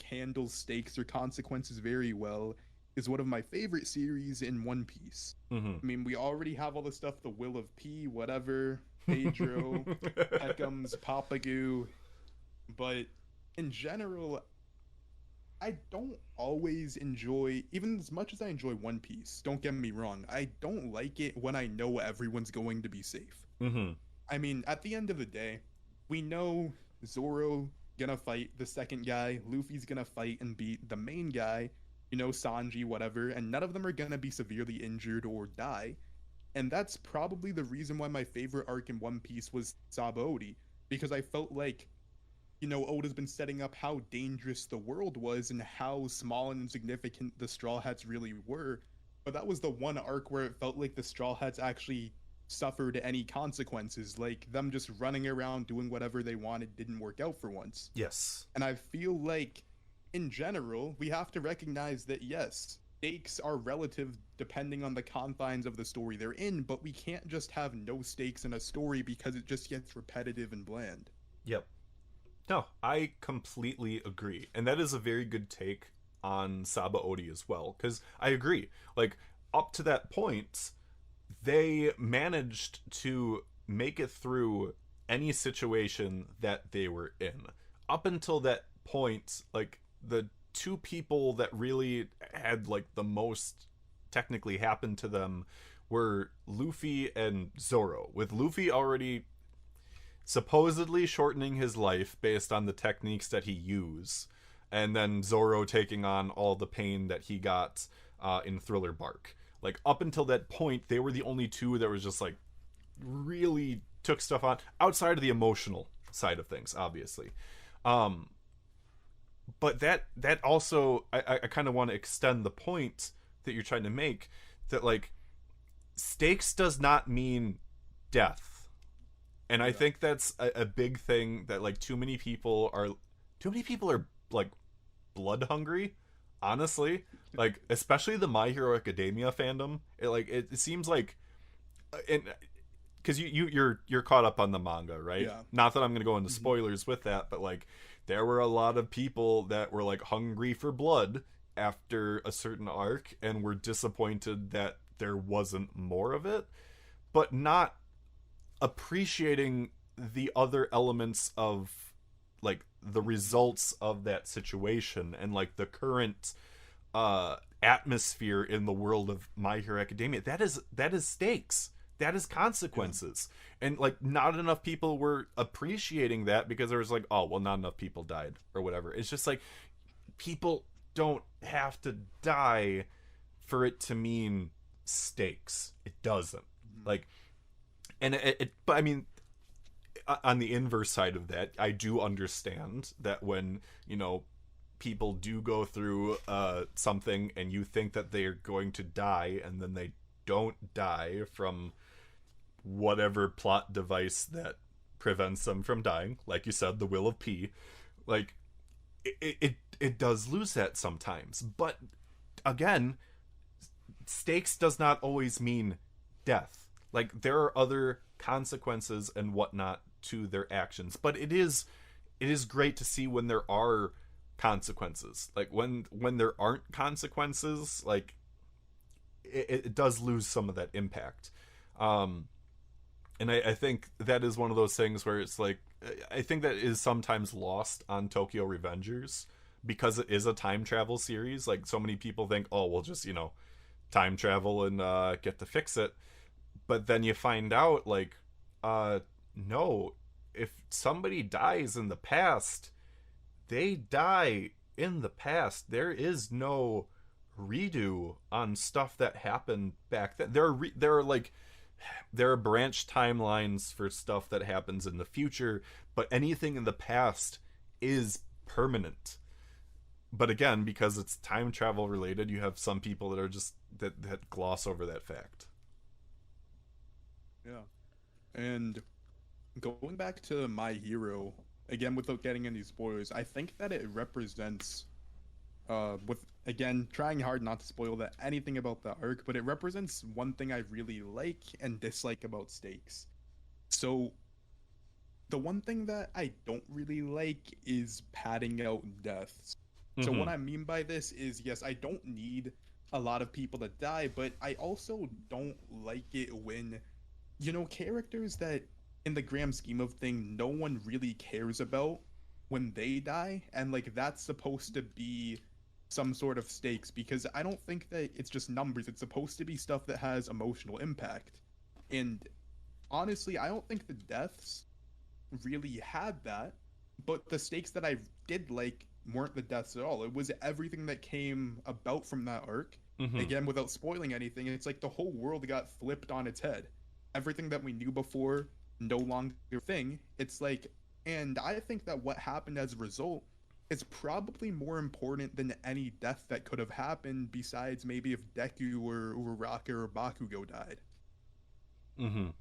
Speaker 2: handles stakes or consequences very well is one of my favorite series in One Piece.
Speaker 1: Mm-hmm.
Speaker 2: I mean, we already have all the stuff, the Will of P, whatever, Pedro, Peckham's, Papagoo, but in general, I don't always enjoy, even as much as I enjoy One Piece, don't get me wrong, I don't like it when I know everyone's going to be safe.
Speaker 1: Mm-hmm.
Speaker 2: I mean, at the end of the day, we know Zoro gonna fight the second guy, Luffy's gonna fight and beat the main guy, Sanji, whatever, and none of them are gonna be severely injured or die. And that's probably the reason why my favorite arc in One Piece was Sabaody, because I felt like, Oda's been setting up how dangerous the world was and how small and insignificant the Straw Hats really were. But that was the one arc where it felt like the Straw Hats actually suffered any consequences, like them just running around doing whatever they wanted didn't work out for once.
Speaker 1: Yes.
Speaker 2: And I feel like, in general, we have to recognize that, yes, stakes are relative depending on the confines of the story they're in, but we can't just have no stakes in a story because it just gets repetitive and bland.
Speaker 1: Yep. No, I completely agree. And that is a very good take on Sabaody as well, because I agree. Like, up to that point, they managed to make it through any situation that they were in. Up until that point, like, the two people that really had, like, the most technically happen to them were Luffy and Zoro, with Luffy already supposedly shortening his life based on the techniques that he used, and then Zoro taking on all the pain that he got in Thriller Bark. Like, up until that point, they were the only two that was just, like, really took stuff on, outside of the emotional side of things, obviously. But that also, I kind of want to extend the point that you're trying to make, that, like, stakes does not mean death. And I think that's a big thing that, like, too many people are like blood hungry, honestly. Like, especially the My Hero Academia fandom. It seems like, and because you're caught up on the manga, right?
Speaker 2: Yeah.
Speaker 1: Not that I'm gonna go into spoilers with that, but like, there were a lot of people that were like hungry for blood after a certain arc and were disappointed that there wasn't more of it, but not appreciating the other elements of, like, the results of that situation and, like, the current atmosphere in the world of My Hero Academia. That is stakes. That is consequences. Yeah. And like not enough people were appreciating that because there was like, oh, well, not enough people died or whatever. It's just like people don't have to die for it to mean stakes. It doesn't. Like, and but I mean, on the inverse side of that, I do understand that when, you know, people do go through something and you think that they're going to die and then they don't die from whatever plot device that prevents them from dying, like you said, the will of P, like it does lose that sometimes. But again, stakes does not always mean death. Like there are other consequences and whatnot to their actions, but it is great to see when there are consequences. Like when there aren't consequences, like it does lose some of that impact. And I think that is one of those things where it's like, I think that is sometimes lost on Tokyo Revengers because it is a time travel series. Like so many people think, oh, we'll just, you know, time travel and get to fix it. But then you find out like, no, if somebody dies in the past, they die in the past. There is no redo on stuff that happened back then. There are branch timelines for stuff that happens in the future, but anything in the past is permanent. But again, because it's time travel related, you have some people that are just that gloss over that fact.
Speaker 2: Yeah. And going back to My Hero, again, without getting any spoilers, I think that it represents, with, again, trying hard not to spoil that anything about the arc, but it represents one thing I really like and dislike about stakes. So, the one thing that I don't really like is padding out deaths. So what I mean by this is, yes, I don't need a lot of people to die, but I also don't like it when, you know, characters that in the grand scheme of thing no one really cares about, when they die, and like that's supposed to be some sort of stakes, because I don't think that it's just numbers. It's supposed to be stuff that has emotional impact. And honestly, I don't think the deaths really had that, but the stakes that I did like weren't the deaths at all. It was everything that came about from that arc. Again, without spoiling anything, it's like the whole world got flipped on its head. Everything that we knew before, no longer a thing. It's like, and I think that what happened as a result is probably more important than any death that could have happened, besides maybe if Deku or Uraraka or Bakugo died.
Speaker 1: And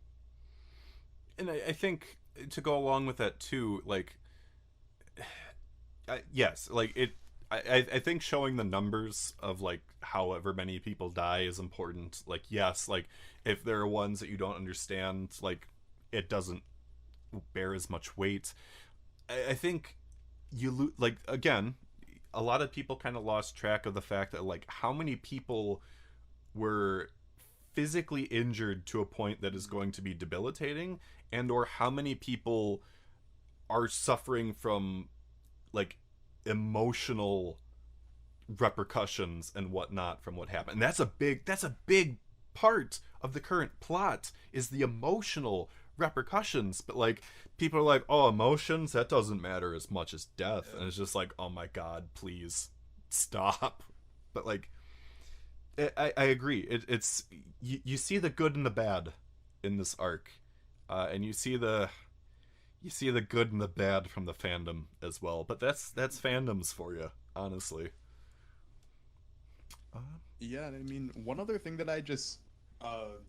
Speaker 1: I think to go along with that too, like, yes, like it. I think showing the numbers of like however many people die is important. Like, yes, like if there are ones that you don't understand, like it doesn't bear as much weight. I think like again, a lot of people kind of lost track of the fact that like how many people were physically injured to a point that is going to be debilitating, and or how many people are suffering from like emotional repercussions and whatnot from what happened. And that's a big part of the current plot, is the emotional repercussions. But like people are like, oh, emotions, that doesn't matter as much as death. And it's just like, oh my god, please stop. But like I agree, it's you see the good and the bad in this arc, and you see the good and the bad from the fandom as well. But that's fandoms for you, honestly.
Speaker 2: Yeah, I mean, one other thing that I just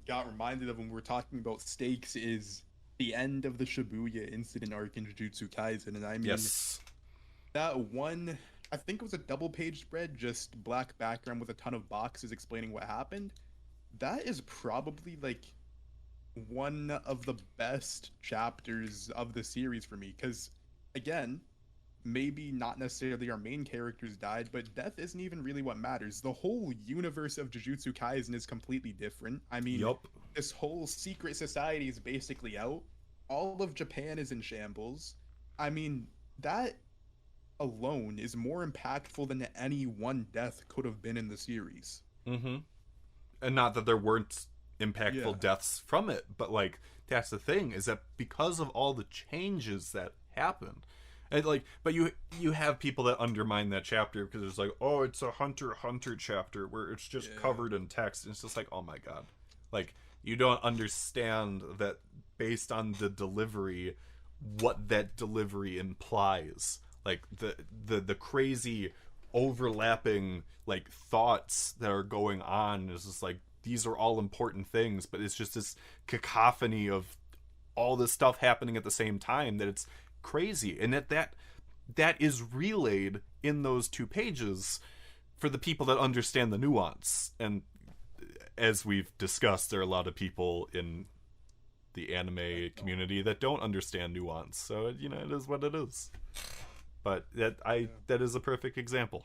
Speaker 2: got reminded of when we were talking about stakes is the end of the Shibuya incident arc in Jujutsu Kaisen. And I mean,
Speaker 1: yes,
Speaker 2: that one, I think it was a double page spread, just black background with a ton of boxes explaining what happened. That is probably like one of the best chapters of the series for me, because again, maybe not necessarily our main characters died, but death isn't even really what matters. The whole universe of Jujutsu Kaisen is completely different. I mean, This whole secret society is basically out. All of Japan is in shambles. I mean, that alone is more impactful than any one death could have been in the series.
Speaker 1: Mm-hmm. And not that there weren't
Speaker 2: Yeah.
Speaker 1: impactful deaths from it, but like that's the thing, is that because of all the changes that happen, and like, but you have people that undermine that chapter because it's like, oh, it's a Hunter x Hunter chapter where it's just
Speaker 2: Yeah.
Speaker 1: covered in text, and it's just like, oh my god, like you don't understand that based on the delivery, what that delivery implies, like the crazy overlapping like thoughts that are going on is just like, these are all important things, but it's just this cacophony of all this stuff happening at the same time that it's crazy, and that is relayed in those 2 pages for the people that understand the nuance. And as we've discussed, there are a lot of people in the anime community that don't understand nuance, so you know, it is what it is. But that is a perfect example.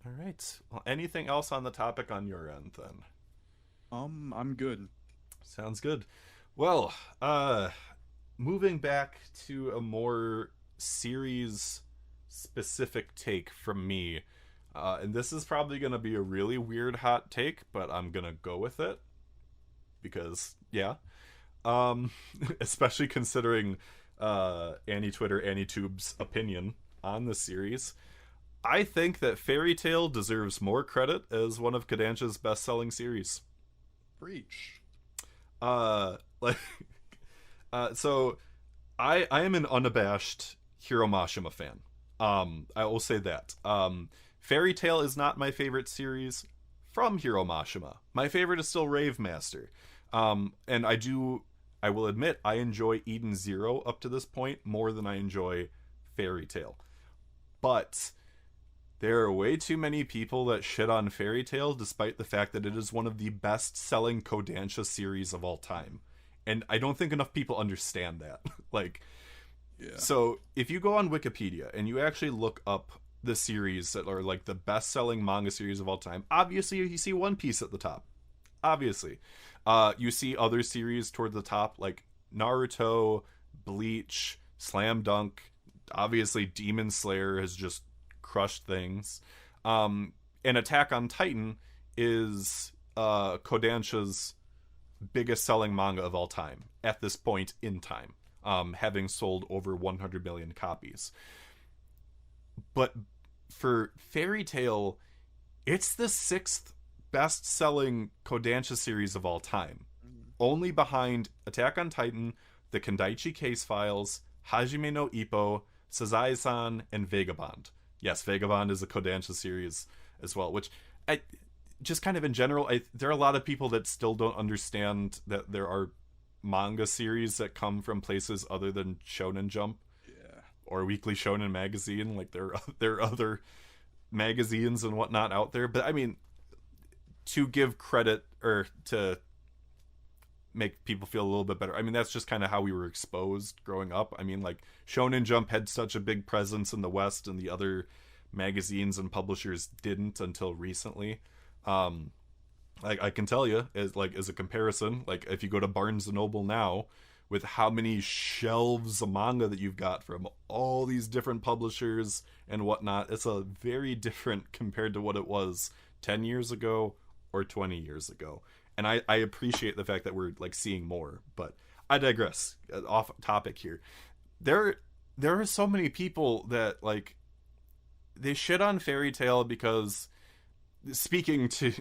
Speaker 1: All right. Well, anything else on the topic on your end then?
Speaker 2: I'm good.
Speaker 1: Sounds good. Well, moving back to a more series specific take from me. And this is probably going to be a really weird hot take, but I'm going to go with it because yeah. Um especially considering Annie Twitter, Annie Tube's opinion on the series. I think that Fairy Tail deserves more credit as one of Kodansha's best-selling series.
Speaker 2: Preach.
Speaker 1: Like, so I am an unabashed Hiro Mashima fan. I will say that. Fairy Tail is not my favorite series from Hiro Mashima. My favorite is still Rave Master. And I will admit, I enjoy Eden Zero up to this point more than I enjoy Fairy Tail. But there are way too many people that shit on Fairy Tail despite the fact that it is one of the best-selling Kodansha series of all time. And I don't think enough people understand that. Like,
Speaker 2: Yeah.
Speaker 1: so if you go on Wikipedia and you actually look up the series that are like the best-selling manga series of all time, obviously you see One Piece at the top. Obviously. You see other series toward the top like Naruto, Bleach, Slam Dunk. Obviously Demon Slayer has just crushed things. And Attack on Titan is Kodansha's biggest selling manga of all time at this point in time, having sold over 100 million copies. But for Fairy Tail, it's the 6th best selling Kodansha series of all time, only behind Attack on Titan, the Kandaichi Case Files, Hajime no Ippo, Sazai-san, and Vagabond. Yes, Vagabond is a Kodansha series as well, which I just kind of in general, there are a lot of people that still don't understand that there are manga series that come from places other than Shonen Jump,
Speaker 2: Yeah.
Speaker 1: or Weekly Shonen Magazine. Like there are other magazines and whatnot out there, but I mean, to give credit or to make people feel a little bit better, I mean, that's just kind of how we were exposed growing up. I mean, like Shonen Jump had such a big presence in the West, and the other magazines and publishers didn't until recently. I can tell you, as a comparison, like if you go to Barnes and Noble now, with how many shelves of manga that you've got from all these different publishers and whatnot, it's a very different compared to what it was 10 years ago or 20 years ago. And I appreciate the fact that we're like seeing more, but I digress. Off topic here. There are so many people that like they shit on Fairy Tail because, speaking to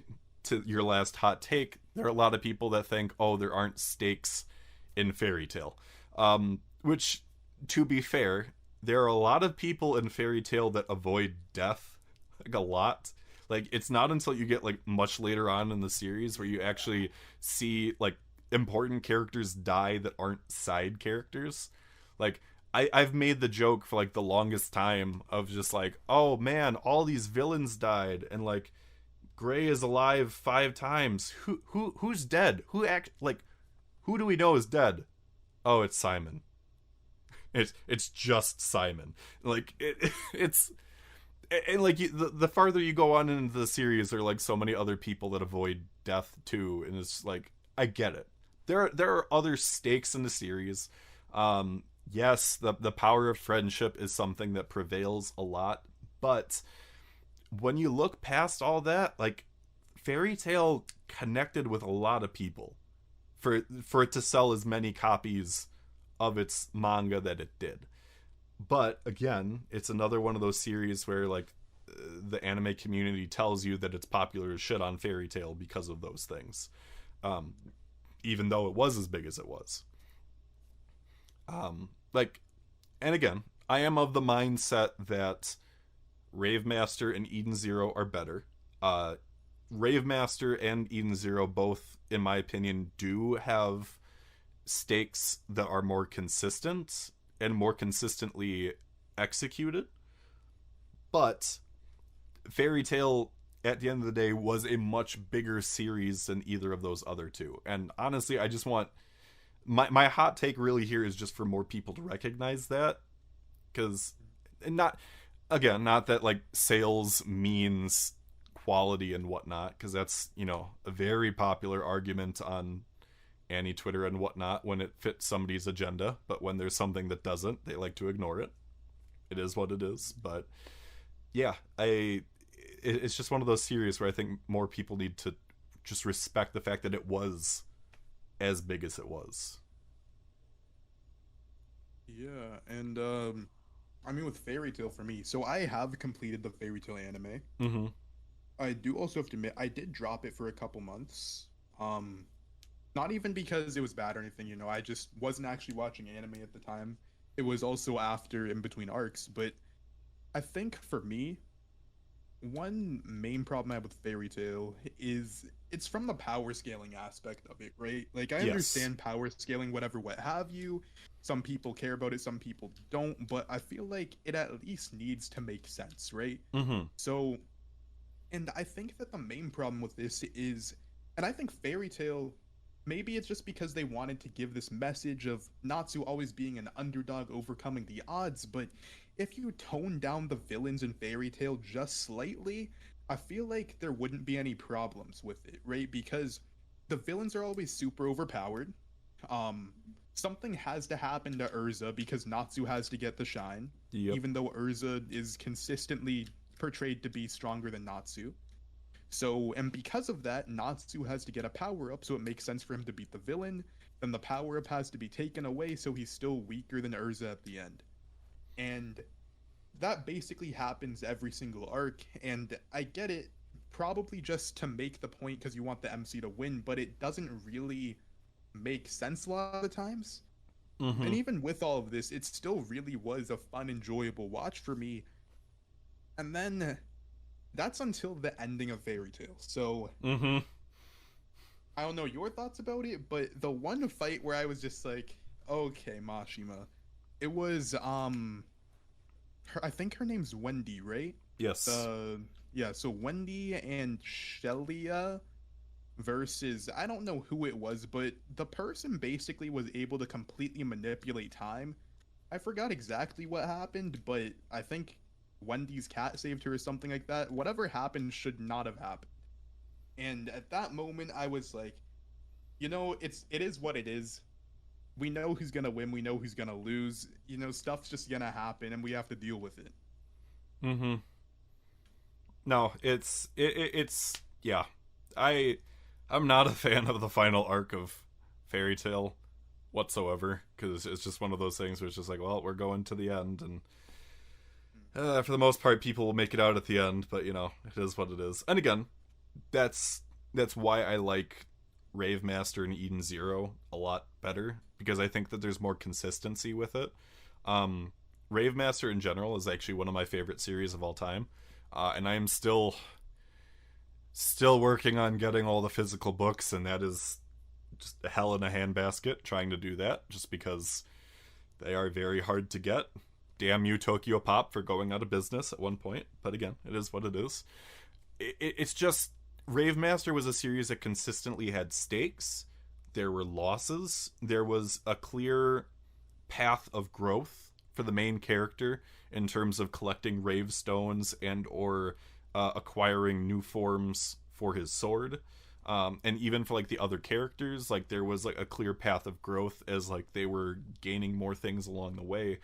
Speaker 1: your last hot take, there are a lot of people that think, oh, there aren't stakes in Fairy Tail. Which, to be fair, there are a lot of people in Fairy Tail that avoid death, like a lot. Like, it's not until you get like much later on in the series where you actually see like important characters die that aren't side characters. Like, I've made the joke for like the longest time of just like, oh man, all these villains died, and like Gray is alive 5 times. Who's dead? Who do we know is dead? Oh, it's Simon. It's just Simon. Like it's and like the farther you go on into the series, there are like so many other people that avoid death too, and it's like, I get it. There are other stakes in the series. yes, the power of friendship is something that prevails a lot, but when you look past all that, like, Fairy Tail connected with a lot of people for it to sell as many copies of its manga that it did. But again, it's another one of those series where, like, the anime community tells you that it's popular as shit on Fairy Tail because of those things, um, even though it was as big as it was. Like, and again, I am of the mindset that Rave Master and Eden Zero are better. Rave Master and Eden Zero both, in my opinion, do have stakes that are more consistent and more consistently executed. But Fairy Tail, at the end of the day, was a much bigger series than either of those other two. And honestly, I just want my hot take really here is just for more people to recognize that, because not not that like sales means quality and whatnot, because that's, you know, a very popular argument on Annie Twitter and whatnot when it fits somebody's agenda, but when there's something that doesn't, they like to ignore it. It is what it is. But yeah, it's just one of those series where I think more people need to just respect the fact that it was as big as it was.
Speaker 2: Yeah, and I mean with Fairy Tail for me, so I have completed the Fairy Tail anime.
Speaker 1: Mm-hmm.
Speaker 2: I do also have to admit I did drop it for a couple months. Not even because it was bad or anything, you know, I just wasn't actually watching anime at the time. It was also after in between arcs, but I think for me, one main problem I have with Fairy Tail is it's from the power scaling aspect of it, right? Like, I
Speaker 1: Yes.
Speaker 2: understand power scaling, whatever, what have you. Some people care about it, some people don't, but I feel like it at least needs to make sense, right?
Speaker 1: Mm-hmm.
Speaker 2: So, and I think that the main problem with this is, and I think Fairy Tail, maybe it's just because they wanted to give this message of Natsu always being an underdog overcoming the odds, but if you tone down the villains in Fairy Tail just slightly, I feel like there wouldn't be any problems with it, right? Because the villains are always super overpowered. Something has to happen to Urza because Natsu has to get the shine,
Speaker 1: Yep.
Speaker 2: even though Urza is consistently portrayed to be stronger than Natsu. So, and because of that, Natsu has to get a power-up, so it makes sense for him to beat the villain. Then the power-up has to be taken away, so he's still weaker than Urza at the end. And that basically happens every single arc, and I get it, probably just to make the point because you want the MC to win, but it doesn't really make sense a lot of the times.
Speaker 1: Mm-hmm.
Speaker 2: And even with all of this, it still really was a fun, enjoyable watch for me. And then that's until the ending of Fairy Tail. So
Speaker 1: Mm-hmm.
Speaker 2: I don't know your thoughts about it, but the one fight where I was just like, okay, Mashima. It was I think her name's Wendy, right?
Speaker 1: Yes.
Speaker 2: Yeah, so Wendy and Shelia versus, I don't know who it was, but the person basically was able to completely manipulate time. I forgot exactly what happened, but I think Wendy's cat saved her or something like that. Whatever happened should not have happened. And at that moment I was like, you know, it is what it is. We know who's gonna win, we know who's gonna lose. You know, stuff's just gonna happen and we have to deal with it.
Speaker 1: Mm-hmm. No, it's yeah. I'm not a fan of the final arc of Fairy Tail whatsoever, because it's just one of those things where it's just like, well, we're going to the end, and for the most part, people will make it out at the end, but you know, it is what it is. And again, that's why I like Rave Master and Eden Zero a lot better, because I think that there's more consistency with it. Rave Master in general is actually one of my favorite series of all time, and I am still working on getting all the physical books, and that is just a hell in a handbasket trying to do that, just because they are very hard to get. Damn you, Tokyo Pop, for going out of business at one point. But again, it is what it is. It's just, Rave Master was a series that consistently had stakes. There were losses. There was a clear path of growth for the main character in terms of collecting rave stones and or acquiring new forms for his sword. And even for like the other characters, like there was like a clear path of growth as like they were gaining more things along the way.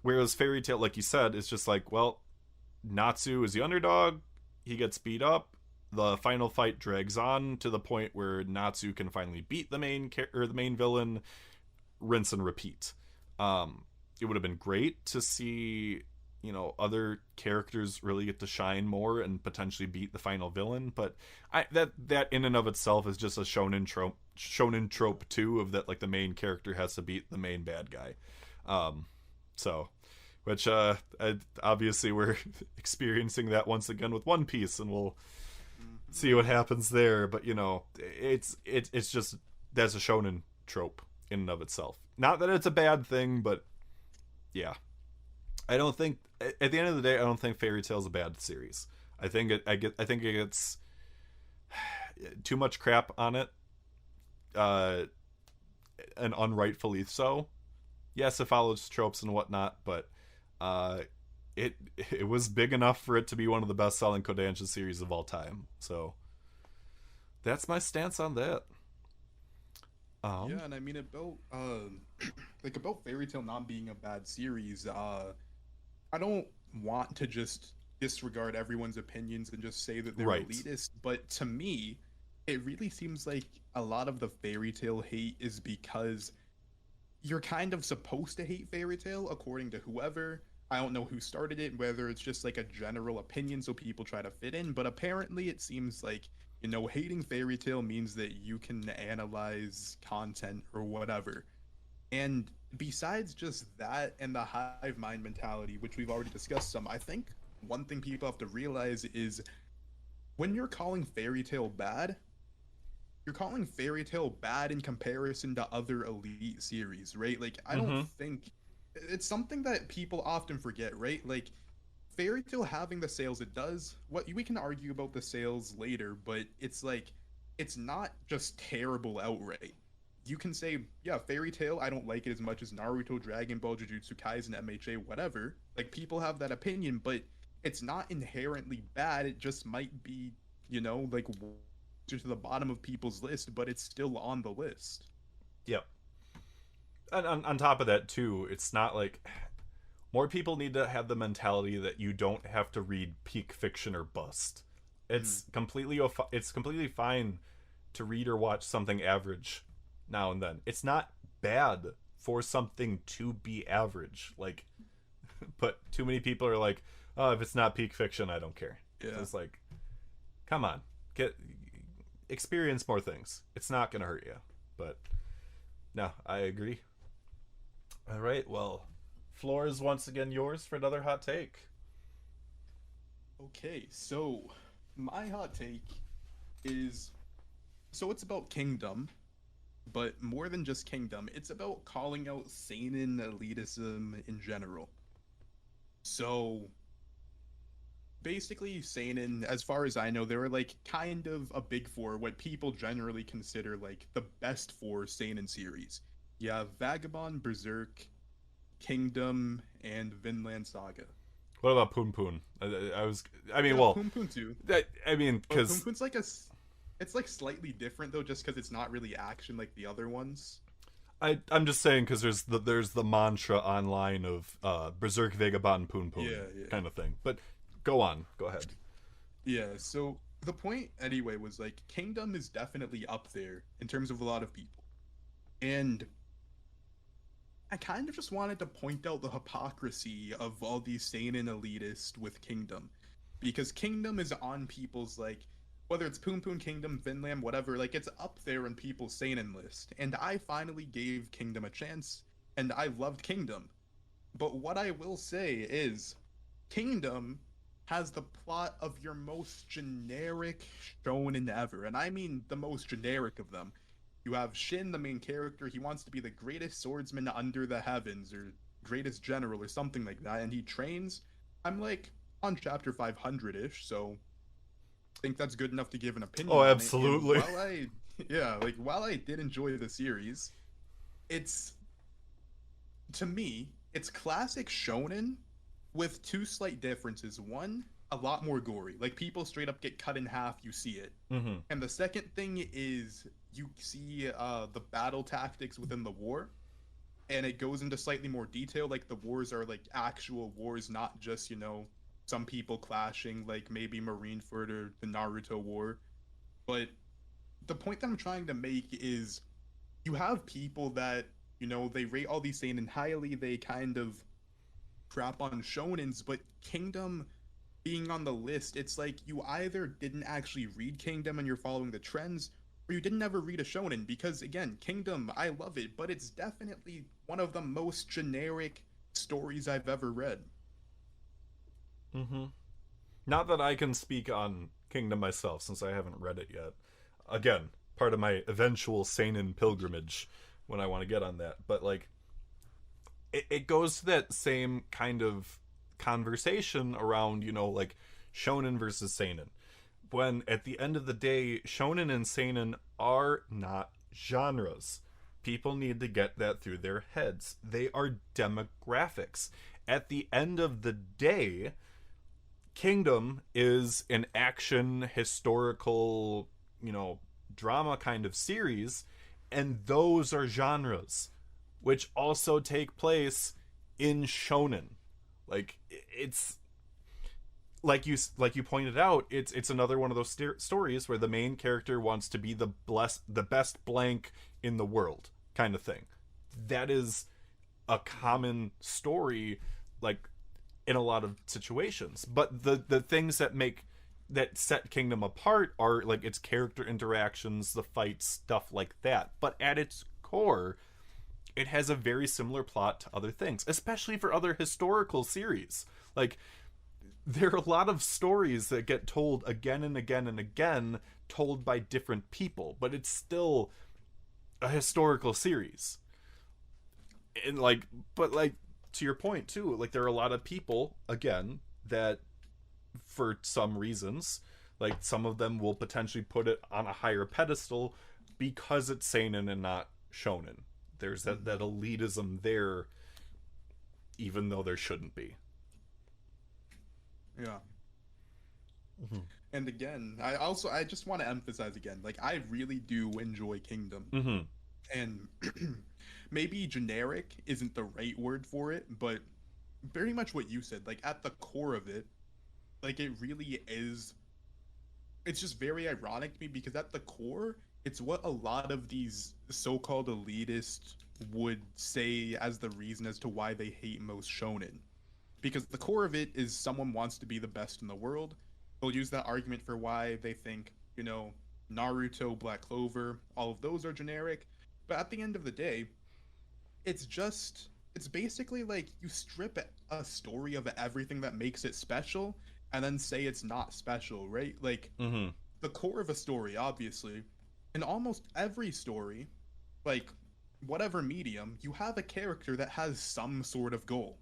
Speaker 1: Whereas Fairy Tail, like you said, is just like, well, Natsu is the underdog, he gets beat up, the final fight drags on to the point where Natsu can finally beat the main villain, rinse and repeat. It would have been great to see, you know, other characters really get to shine more and potentially beat the final villain, but that in and of itself is just a shonen trope too, of that like the main character has to beat the main bad guy. So which obviously we're experiencing that once again with One Piece, and we'll see what happens there. But you know, it's just, that's a shonen trope in and of itself. Not that it's a bad thing, but yeah, I don't think at the end of the day, I don't think Fairy Tail is a bad series. I think it gets too much crap on it, and unrightfully so. Yes, it follows tropes and whatnot, but it was big enough for it to be one of the best selling Kodansha series of all time. So that's my stance on that.
Speaker 2: Yeah, and I mean about like about Fairy Tail not being a bad series, I don't want to just disregard everyone's opinions and just say that they're
Speaker 1: Right.
Speaker 2: elitist, but to me, it really seems like a lot of the Fairy Tail hate is because you're kind of supposed to hate Fairy Tail according to whoever. I don't know who started it, whether it's just like a general opinion so people try to fit in, but apparently it seems like, you know, hating Fairy Tail means that you can analyze content or whatever. And besides just that and the hive mind mentality, which we've already discussed some, I think one thing people have to realize is when you're calling Fairy Tail bad, you're calling Fairy Tail bad in comparison to other elite series, right? Like, I don't think it's something that people often forget, right? Like, Fairy Tail having the sales it does, what we can argue about the sales later, but it's like it's not just terrible outright. You can say, yeah, Fairy Tail, I don't like it as much as Naruto, Dragon Ball, Jujutsu Kaisen, MHA, whatever. Like, people have that opinion, but it's not inherently bad. It just might be, you know, like to the bottom of people's list, but it's still on the list.
Speaker 1: Yep. And on top of that too, it's not like, more people need to have the mentality that you don't have to read peak fiction or bust. It's completely fine to read or watch something average now and then. It's not bad for something to be average. Like, but too many people are like, oh, if it's not peak fiction, I don't care.
Speaker 2: Yeah.
Speaker 1: It's like, come on, experience more things. It's not gonna hurt you. But no, I agree. All right, well, floor is once again yours for another hot take.
Speaker 2: Okay, so my hot take is, so it's about Kingdom, but more than just Kingdom, it's about calling out Seinen elitism in general. So basically, Seinen, as far as I know, they were like kind of a big four, what people generally consider like the best four Seinen series. You have Vagabond, Berserk, Kingdom, and Vinland Saga.
Speaker 1: What about Poon Poon? I mean,
Speaker 2: Yeah,
Speaker 1: well,
Speaker 2: Poon Poon too.
Speaker 1: I mean,
Speaker 2: But Poon
Speaker 1: because
Speaker 2: Poon's like it's like slightly different though, just because it's not really action like the other ones.
Speaker 1: I'm just saying because there's the mantra online of Berserk, Vagabond, Poon Poon,
Speaker 2: Yeah.
Speaker 1: kind of thing. But go ahead.
Speaker 2: Yeah, so the point anyway was like Kingdom is definitely up there in terms of a lot of people. And I kind of just wanted to point out the hypocrisy of all these seinen elitists with Kingdom. Because Kingdom is on people's like, whether it's Poon Poon, Kingdom, Vinland, whatever, like it's up there in people's seinen list. And I finally gave Kingdom a chance, and I loved Kingdom. But what I will say is, Kingdom has the plot of your most generic shonen ever, and I mean the most generic of them. You have Shin, the main character. He wants to be the greatest swordsman under the heavens, or greatest general, or something like that, and he trains. I'm like on chapter 500-ish, so I think that's good enough to give an opinion
Speaker 1: Oh,
Speaker 2: on it.
Speaker 1: absolutely.
Speaker 2: And yeah, like while I did enjoy the series, it's, to me, it's classic shonen with two slight differences. One, a lot more gory. Like people straight up get cut in half, you see it.
Speaker 1: Mm-hmm.
Speaker 2: And the second thing is you see the battle tactics within the war, and it goes into slightly more detail. Like the wars are like actual wars, not just, some people clashing, like maybe Marineford or the Naruto war. But the point that I'm trying to make is you have people that, they rate all these seinen highly, they kind of crap on shonens, but Kingdom being on the list, it's like you either didn't actually read Kingdom and you're following the trends, or you didn't ever read a shonen, because again, Kingdom, I love it, but it's definitely one of the most generic stories I've ever read.
Speaker 1: Mm-hmm. Not that I can speak on Kingdom myself, since I haven't read it yet. Again, part of my eventual seinen pilgrimage when I want to get on that. But, like, it goes to that same kind of conversation around, like, shonen versus seinen. When, at the end of the day, shonen and seinen are not genres. People need to get that through their heads. They are demographics. At the end of the day, Kingdom is an action, historical, drama kind of series, and those are genres, which also take place in shonen. Like, it's like you pointed out, it's another one of those stories where the main character wants to be the best blank in the world, kind of thing. That is a common story, like, in a lot of situations. But the things that set Kingdom apart are, like, its character interactions, the fights, stuff like that. But at its core, it has a very similar plot to other things, especially for other historical series. Like, there are a lot of stories that get told again and again and again, told by different people, but it's still a historical series. And, like, but, like, to your point too, like, there are a lot of people, again, that for some reasons, like, some of them will potentially put it on a higher pedestal because it's seinen and not shonen. There's that elitism there, even though there shouldn't be.
Speaker 2: Yeah. Mm-hmm. And again, I just want to emphasize again, like, I really do enjoy Kingdom.
Speaker 1: Mm-hmm.
Speaker 2: And maybe generic isn't the right word for it, but very much what you said, like, at the core of it, like, it really is, it's just very ironic to me, because at the core, it's what a lot of these so-called elitists would say as the reason as to why they hate most shonen. Because the core of it is someone wants to be the best in the world. They'll use that argument for why they think, Naruto, Black Clover, all of those are generic. But at the end of the day, it's basically like you strip a story of everything that makes it special and then say it's not special, right? Like,
Speaker 1: mm-hmm.
Speaker 2: The core of a story, obviously, in almost every story, like, whatever medium, you have a character that has some sort of goal.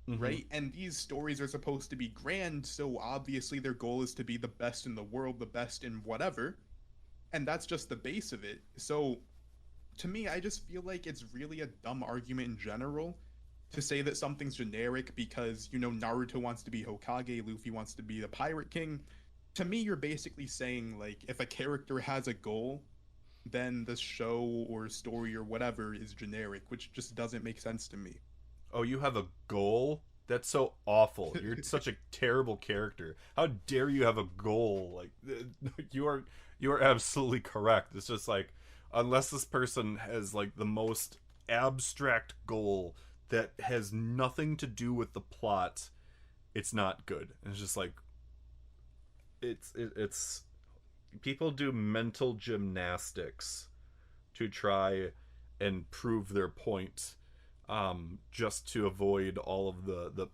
Speaker 2: Mm-hmm. Right? And these stories are supposed to be grand, so obviously their goal is to be the best in the world, the best in whatever. And that's just the base of it. So, to me, I just feel like it's really a dumb argument in general to say that something's generic because, Naruto wants to be Hokage, Luffy wants to be the Pirate King. To me, you're basically saying, like, if a character has a goal, then the show or story or whatever is generic, which just doesn't make sense to me.
Speaker 1: Oh, you have a goal? That's so awful. You're such a terrible character. How dare you have a goal? Like, you are absolutely correct. It's just like, unless this person has, like, the most abstract goal that has nothing to do with the plot, it's not good. And it's just like, it's people do mental gymnastics to try and prove their point, just to avoid all of the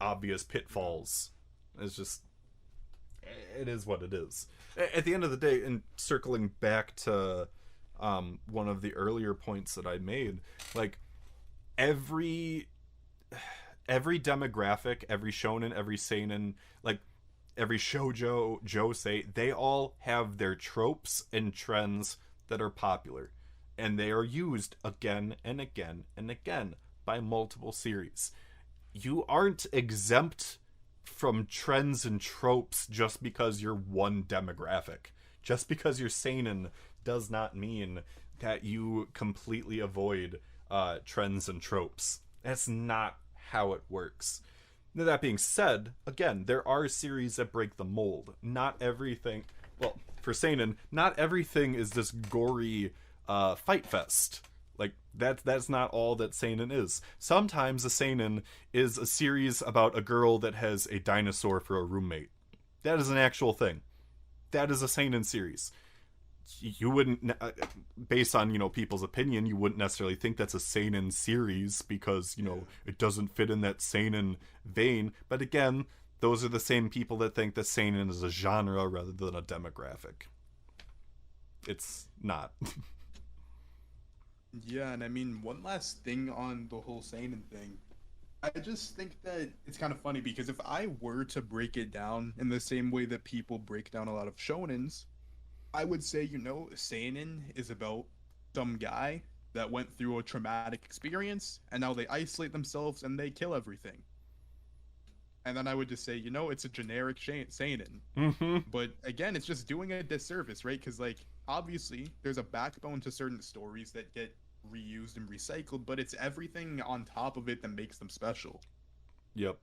Speaker 1: obvious pitfalls. It's just, it is what it is. At the end of the day, and circling back to one of the earlier points that I made, like, every demographic, every shonen, every seinen, like, every shoujo, josei, they all have their tropes and trends that are popular. And they are used again and again and again by multiple series. You aren't exempt from trends and tropes just because you're one demographic. Just because you're seinen does not mean that you completely avoid trends and tropes. That's not how it works. Now, that being said, again, there are series that break the mold. Not everything, well, for seinen, not everything is this gory fight fest. Like, that's not all that seinen is. Sometimes a seinen is a series about a girl that has a dinosaur for a roommate. That is an actual thing. That is a seinen series. You wouldn't, based on, people's opinion, you wouldn't necessarily think that's a seinen series because, it doesn't fit in that seinen vein. But again, those are the same people that think that seinen is a genre rather than a demographic. It's not.
Speaker 2: Yeah, and I mean, one last thing on the whole seinen thing. I just think that it's kind of funny because if I were to break it down in the same way that people break down a lot of shonens, I would say, seinen is about some guy that went through a traumatic experience and now they isolate themselves and they kill everything. And then I would just say, it's a generic seinen.
Speaker 1: Mm-hmm.
Speaker 2: But again, it's just doing a disservice, right? Because, obviously, there's a backbone to certain stories that get reused and recycled, but it's everything on top of it that makes them special.
Speaker 1: Yep.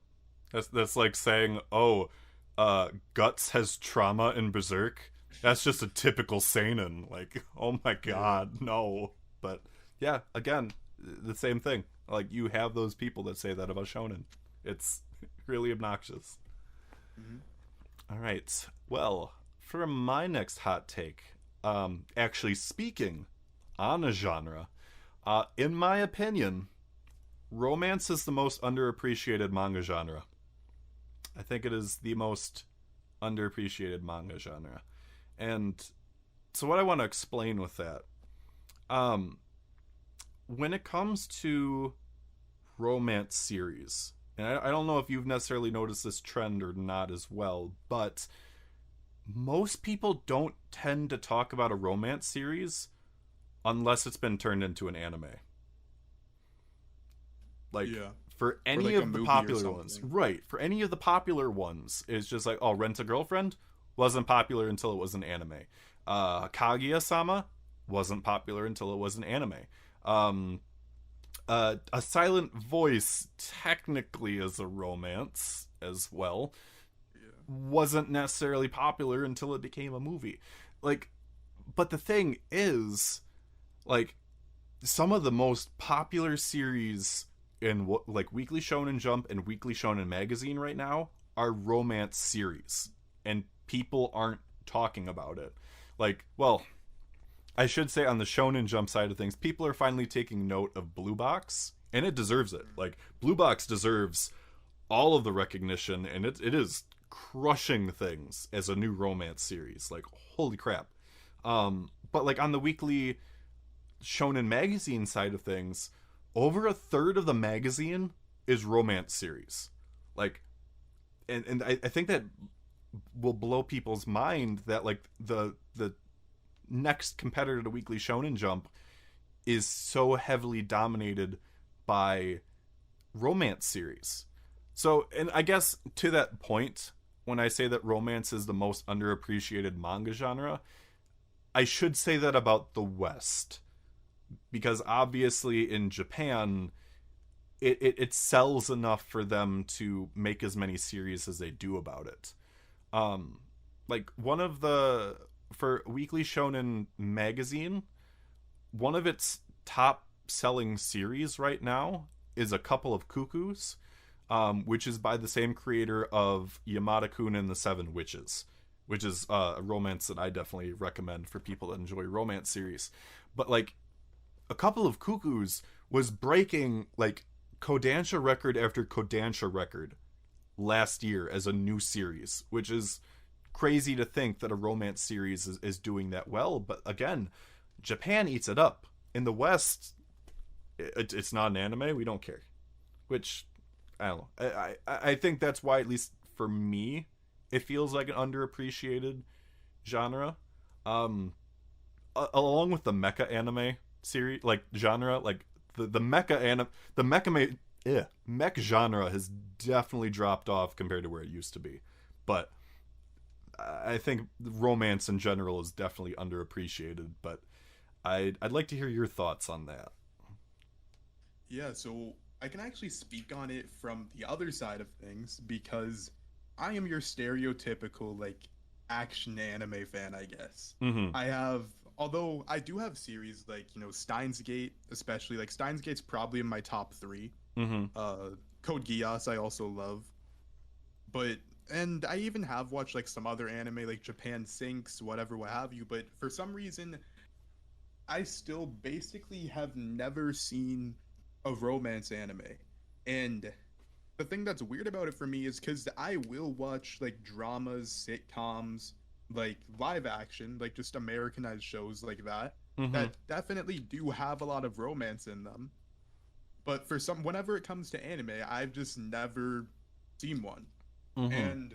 Speaker 1: That's like saying, Guts has trauma in Berserk. That's just a typical seinen. Like, oh my god, no. But yeah, again, the same thing. Like, you have those people that say that about shonen. It's really obnoxious.
Speaker 2: Mm-hmm.
Speaker 1: All right. Well, for my next hot take, actually speaking on a genre, in my opinion, romance is the most underappreciated manga genre. I think it is the most underappreciated manga genre. And so what I want to explain with that, when it comes to romance series, and I don't know if you've necessarily noticed this trend or not as well, but most people don't tend to talk about a romance series unless it's been turned into an anime. Like, yeah. For any of the popular ones. Right. For any of the popular ones, it's just like, Rent a Girlfriend wasn't popular until it was an anime. Kaguya-sama wasn't popular until it was an anime. A Silent Voice technically is a romance as well. Wasn't necessarily popular until it became a movie. But the thing is, some of the most popular series in Weekly Shonen Jump and Weekly Shonen Magazine right now are romance series, and people aren't talking about it. I should say on the Shonen Jump side of things, people are finally taking note of Blue Box, and it deserves it. Blue Box deserves all of the recognition, and it is crushing things as a new romance series. Holy crap. But on the Weekly Shonen Magazine side of things, over a third of the magazine is romance series. And I think that will blow people's mind that the next competitor to Weekly Shonen Jump is so heavily dominated by romance series. So, and I guess to that point, when I say that romance is the most underappreciated manga genre, I should say that about the West. Because obviously in Japan, it sells enough for them to make as many series as they do about it. For Weekly Shonen Magazine, one of its top selling series right now is A Couple of Cuckoos, which is by the same creator of Yamada-kun and the Seven Witches, which is a romance that I definitely recommend for people that enjoy romance series. But A Couple of Cuckoos was breaking Kodansha record after Kodansha record last year as a new series, which is crazy to think that a romance series is doing that well. But again, Japan eats it up. In the West, it's not an anime. We don't care. Which, I don't know. I think that's why, at least for me, it feels like an underappreciated genre. Along with the mecha anime series, genre, the mecha mech genre has definitely dropped off compared to where it used to be. But I think romance in general is definitely underappreciated. But I'd like to hear your thoughts on that.
Speaker 2: Yeah, so I can actually speak on it from the other side of things because I am your stereotypical like action anime fan, I guess.
Speaker 1: Mm-hmm.
Speaker 2: Although I do have series like, Steins Gate, especially like Steins Gate's probably in my top 3.
Speaker 1: Mm-hmm.
Speaker 2: Uh Code Geass I also love. But and I even have watched like some other anime like Japan Sinks, whatever, what have you, but for some reason I still basically have never seen a romance anime. And the thing that's weird about it for me is because I will watch like dramas, sitcoms, like live action, like just Americanized shows like that,
Speaker 1: Mm-hmm.
Speaker 2: that definitely do have a lot of romance in them. But whenever it comes to anime, I've just never seen one.
Speaker 1: Mm-hmm.
Speaker 2: And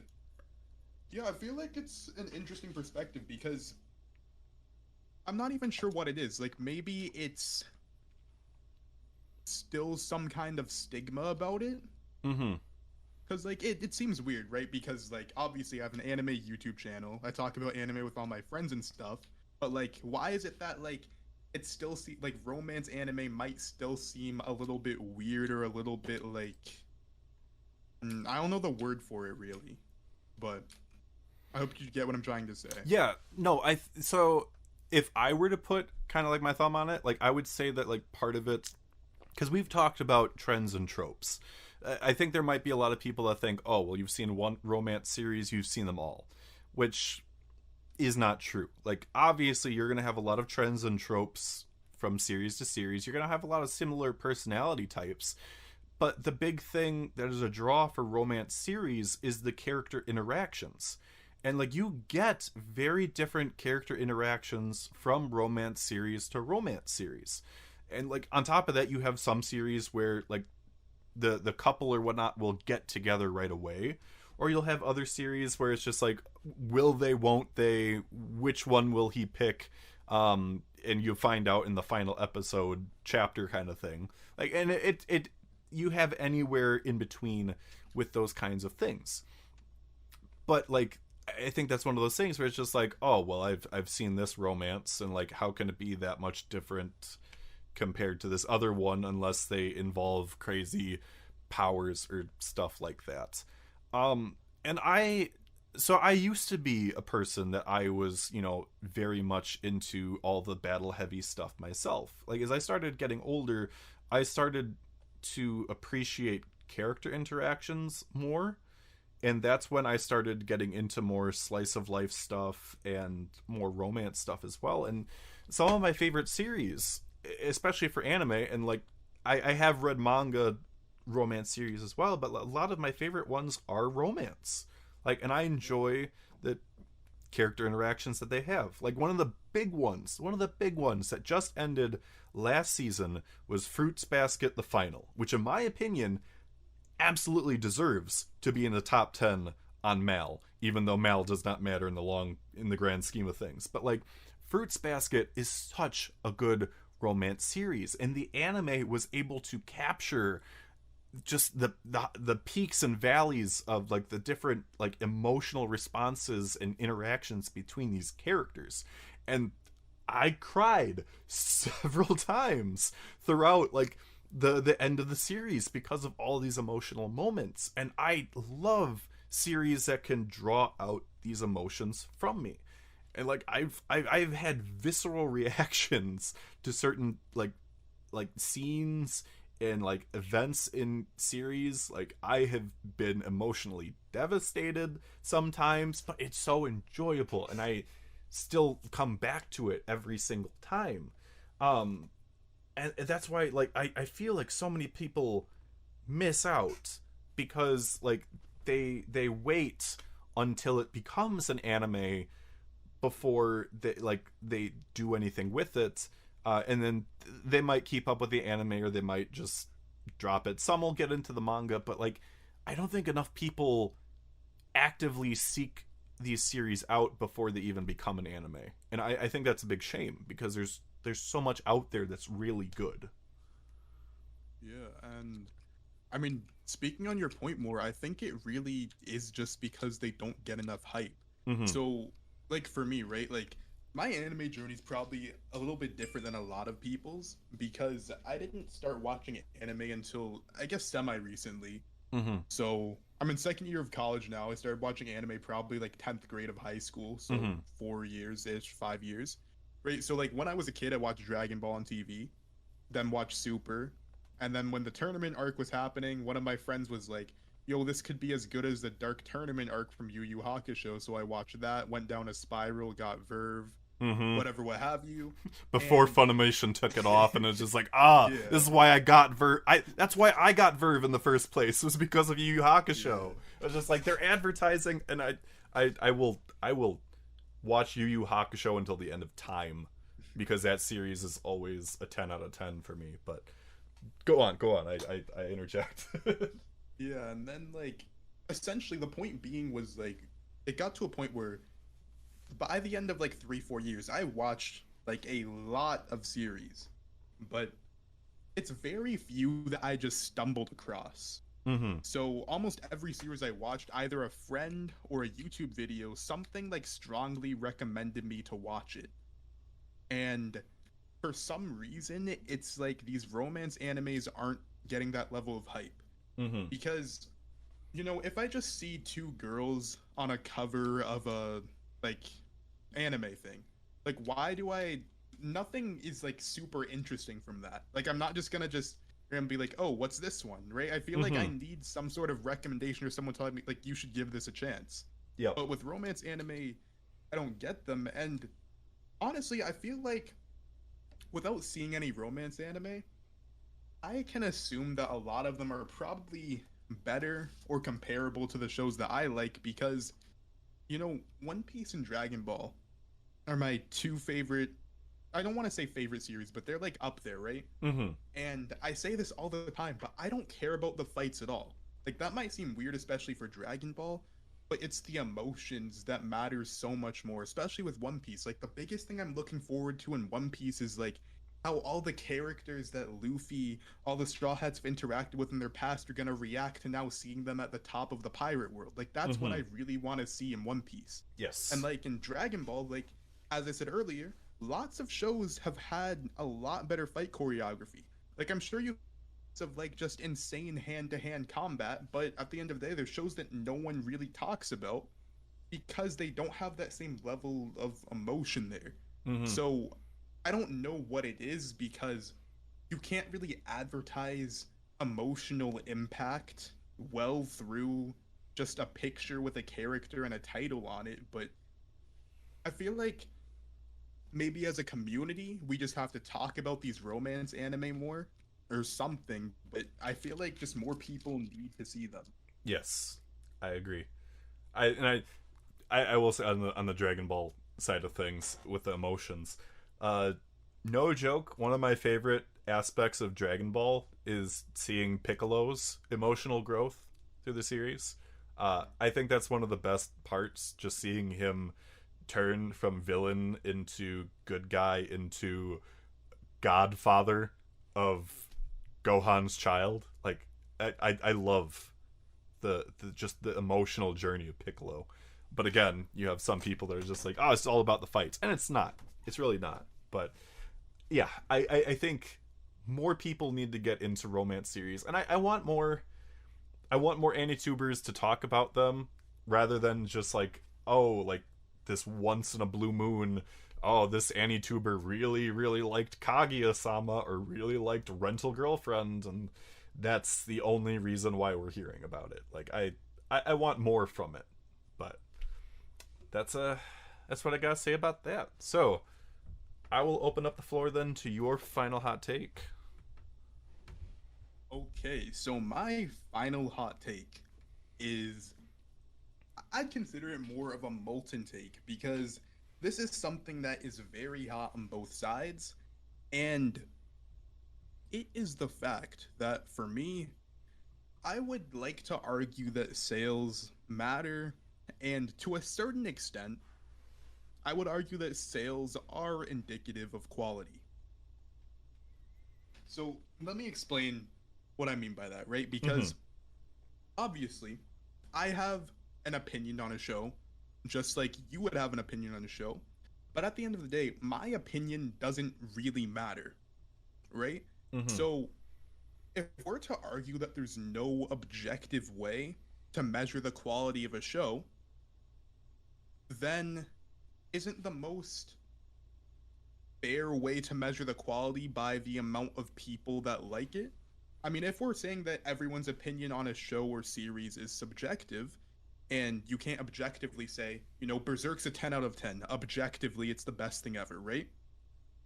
Speaker 2: yeah, I feel like it's an interesting perspective because I'm not even sure what it is. Like maybe it's still some kind of stigma about it.
Speaker 1: Mm-hmm.
Speaker 2: Because like it seems weird, right? Because like obviously I have an anime YouTube channel. I talk about anime with all my friends and stuff. But like why is it that like like romance anime might still seem a little bit weird or a little bit like I don't know the word for it really. But I hope you get what I'm trying to say.
Speaker 1: Yeah, no, so if I were to put kind of like my thumb on it, like I would say that like part of it, because we've talked about trends and tropes. I think there might be a lot of people that think, oh, well, you've seen one romance series, you've seen them all, which is not true. Like, obviously, you're going to have a lot of trends and tropes from series to series. You're going to have a lot of similar personality types. But the big thing that is a draw for romance series is the character interactions. And like you get very different character interactions from romance series to romance series. And like on top of that, you have some series where like the couple or whatnot will get together right away, or you'll have other series where it's just like will they, won't they, which one will he pick, and you find out in the final episode chapter kind of thing. Like, and it you have anywhere in between with those kinds of things. But like I think that's one of those things where it's just like, oh well, I've seen this romance, and like how can it be that much different compared to this other one unless they involve crazy powers or stuff like that. And I used to be a person that I was, very much into all the battle heavy stuff myself. Like as I started getting older, I started to appreciate character interactions more, and that's when I started getting into more slice of life stuff and more romance stuff as well. And some of my favorite series, especially for anime, and like I have read manga romance series as well, but a lot of my favorite ones are romance. Like, and I enjoy the character interactions that they have. Like one of the big ones that just ended last season was Fruits Basket the Final, which in my opinion absolutely deserves to be in the top 10 on Mal, even though Mal does not matter in the grand scheme of things. But like Fruits Basket is such a good romance series, and the anime was able to capture just the peaks and valleys of like the different like emotional responses and interactions between these characters. And I cried several times throughout like the end of the series because of all these emotional moments. And I love series that can draw out these emotions from me. And like I've had visceral reactions to certain like scenes and like events in series. Like I have been emotionally devastated sometimes, but it's so enjoyable and I still come back to it every single time. And that's why like I feel like so many people miss out because like they wait until it becomes an anime before they do anything with it, and then they might keep up with the anime or they might just drop it. Some will get into the manga, but like I don't think enough people actively seek these series out before they even become an anime, and I think that's a big shame because there's so much out there that's really good.
Speaker 2: Yeah, and I mean, speaking on your point more, I think it really is just because they don't get enough hype.
Speaker 1: Mm-hmm.
Speaker 2: So, like for me, right? Like my anime journey is probably a little bit different than a lot of people's because I didn't start watching anime until I guess semi recently.
Speaker 1: Mm-hmm.
Speaker 2: So, I'm in second year of college now. I started watching anime probably like 10th grade of high school, so
Speaker 1: Mm-hmm.
Speaker 2: 4 years ish, 5 years. Right? So like when I was a kid, I watched Dragon Ball on TV, then watched Super. And then when the tournament arc was happening, one of my friends was like, "Yo, this could be as good as the Dark Tournament arc from Yu Yu Hakusho." So I watched that, went down a spiral, got Verve,
Speaker 1: Mm-hmm.
Speaker 2: whatever, what have you.
Speaker 1: Before
Speaker 2: And
Speaker 1: Funimation took it off, and it's just like,
Speaker 2: yeah,
Speaker 1: this is why I got Verve. That's why I got Verve in the first place. It was because of Yu Yu Hakusho.
Speaker 2: yeah,
Speaker 1: It was just like they're advertising, and I will watch Yu Yu Hakusho until the end of time, because that series is always a 10 out of 10 for me. But go on. I interject.
Speaker 2: yeah. And then like essentially the point being was like it got to a point where by the end of like 3, 4 years, I watched like a lot of series, but it's very few that I just stumbled across.
Speaker 1: Mm-hmm.
Speaker 2: So almost every series I watched, either a friend or a YouTube video, something like strongly recommended me to watch it. And for some reason, it's like these romance animes aren't getting that level of hype.
Speaker 1: Mm-hmm.
Speaker 2: Because, if I just see two girls on a cover of a like anime thing, like why do I nothing is like super interesting from that. Like I'm not just gonna just and be like, oh, what's this one, right? I feel like I
Speaker 1: Mm-hmm.
Speaker 2: need some sort of recommendation or someone telling me like you should give this a chance.
Speaker 1: Yep.
Speaker 2: But with romance anime, I don't get them. And honestly, I feel like without seeing any romance anime, I can assume that a lot of them are probably better or comparable to the shows that I like because, One Piece and Dragon Ball are my two favorite. I don't want to say favorite series, but they're like up there, right?
Speaker 1: Mm-hmm.
Speaker 2: And I say this all the time, but I don't care about the fights at all. Like that might seem weird, especially for Dragon Ball, but it's the emotions that matters so much more, especially with One Piece. Like the biggest thing I'm looking forward to in One Piece is like how all the characters that Luffy, all the Straw Hats have interacted with in their past are gonna react to now seeing them at the top of the pirate world. Like that's what
Speaker 1: Mm-hmm.
Speaker 2: I really want to see in One Piece. And
Speaker 1: Yes.
Speaker 2: like in Dragon Ball, like as I said earlier, lots of shows have had a lot better fight choreography. Like I'm sure you of like just insane hand-to-hand combat, but at the end of the day, there's shows that no one really talks about because they don't have that same level of emotion there.
Speaker 1: Mm-hmm.
Speaker 2: So I don't know what it is because you can't really advertise emotional impact well through just a picture with a character and a title on it, but I feel like maybe as a community, we just have to talk about these romance anime more or something. But I feel like just more people need to see them.
Speaker 1: Yes. I agree. I will say on the Dragon Ball side of things with the emotions, uh, no joke. One of my favorite aspects of Dragon Ball is seeing Piccolo's emotional growth through the series. I think that's one of the best parts. Just seeing him turn from villain into good guy into godfather of Gohan's child. Like I love the just the emotional journey of Piccolo. But again, you have some people that are just like, oh, it's all about the fights, and it's not. It's really not. But yeah, I think more people need to get into romance series, and I want more. I want more AniTubers to talk about them rather than just like, oh, like this once in a blue moon. Oh, this AniTuber really liked Kaguya-sama or really liked Rental Girlfriend, and that's the only reason why we're hearing about it. Like I want more from it, but that's what I gotta say about that. So I will open up the floor then to your final hot take.
Speaker 2: Okay, so my final hot take is I'd consider it more of a molten take because this is something that is very hot on both sides. And it is the fact that for me, I would like to argue that sales matter. And to a certain extent, I would argue that sales are indicative of quality. So let me explain what I mean by that, right?
Speaker 1: Mm-hmm.
Speaker 2: Because obviously, I have an opinion on a show, just like you would have an opinion on a show. But at the end of the day, my opinion doesn't really matter, right?
Speaker 1: Mm-hmm.
Speaker 2: So if we're to argue that there's no objective way to measure the quality of a show, then isn't the most fair way to measure the quality by the amount of people that like it? I mean, if we're saying that everyone's opinion on a show or series is subjective, and you can't objectively say, Berserk's a 10 out of 10. Objectively, it's the best thing ever, right?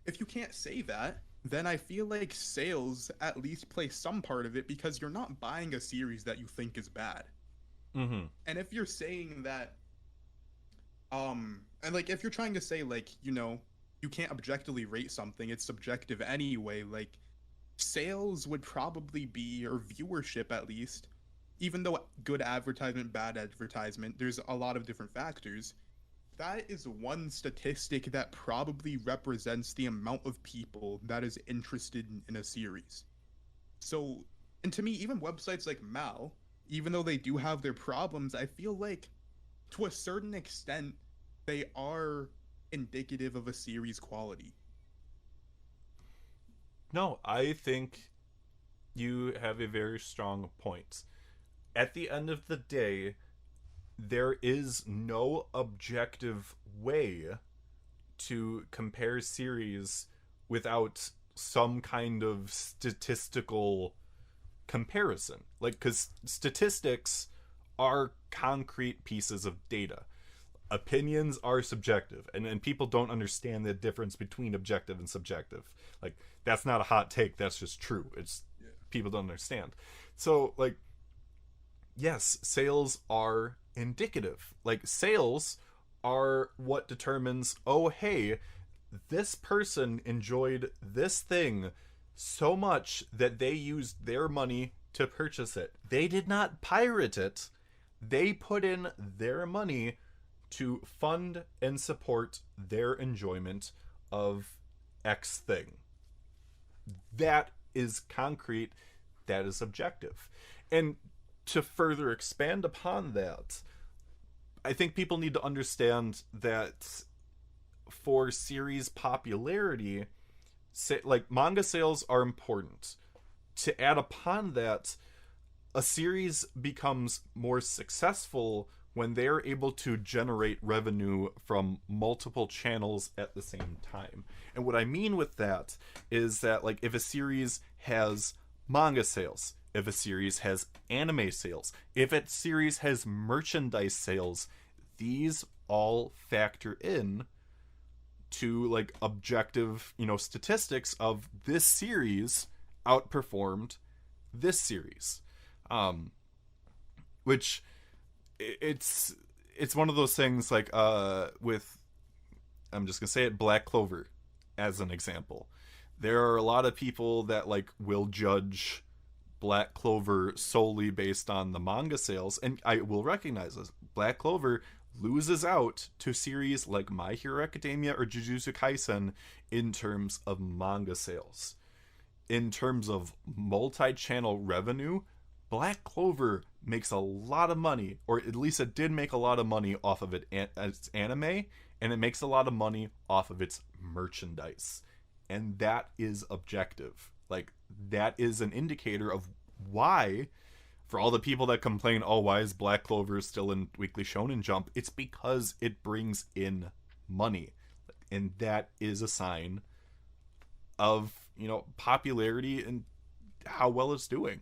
Speaker 2: If you can't say that, then I feel like sales at least play some part of it because you're not buying a series that you think is bad.
Speaker 1: Mm-hmm.
Speaker 2: And if you're saying that, and like if you're trying to say like, you can't objectively rate something, it's subjective anyway, like sales would probably be, or viewership at least, even though good advertisement, bad advertisement, there's a lot of different factors. That is one statistic that probably represents the amount of people that is interested in a series. So, and to me, even websites like Mal, even though they do have their problems, I feel like to a certain extent, they are indicative of a series quality.
Speaker 1: No, I think you have a very strong point. At the end of the day, there is no objective way to compare series without some kind of statistical comparison. Like, because statistics are concrete pieces of data. Opinions are subjective, and people don't understand the difference between objective and subjective. Like, that's not a hot take, that's just true. It's
Speaker 2: Yeah.
Speaker 1: people don't understand. So, like, yes, sales are indicative. Like, sales are what determines, oh, hey, this person enjoyed this thing so much that they used their money to purchase it. They did not pirate it, they put in their money to fund and support their enjoyment of X thing. That is concrete, that is objective. And to further expand upon that, I think people need to understand that for series popularity, like manga sales are important. To add upon that, a series becomes more successful when they're able to generate revenue from multiple channels at the same time. And what I mean with that is that, like, if a series has manga sales, if a series has anime sales, if a series has merchandise sales, these all factor in to, like, objective, statistics of this series outperformed this series. Which it's one of those things, like, with, I'm just gonna say it, Black Clover as an example. There are a lot of people that, like, will judge Black Clover solely based on the manga sales, and I will recognize this. Black Clover loses out to series like My Hero Academia or Jujutsu Kaisen in terms of manga sales. In terms of multi-channel revenue, Black Clover makes a lot of money, or at least it did make a lot of money off of its anime, and it makes a lot of money off of its merchandise. And that is objective. Like, that is an indicator of why, for all the people that complain, oh, why is Black Clover still in Weekly Shonen Jump? It's because it brings in money. And that is a sign of, popularity and how well it's doing.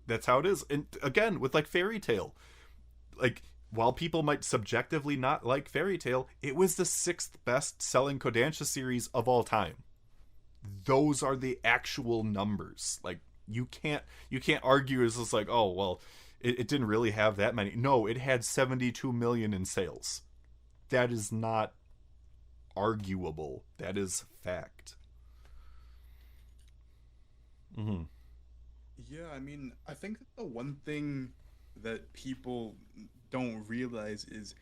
Speaker 1: That's how it is. And again, with, like, Fairy Tail, like, while people might subjectively not like Fairy Tail, it was the 6th best selling Kodansha series of all time. Those are the actual numbers. Like, you can't argue as just like, oh, well, it didn't really have that many. No, it had 72 million in sales. That is not arguable. That is fact. Mm-hmm.
Speaker 2: Yeah, I mean, I think that the one thing that people don't realize is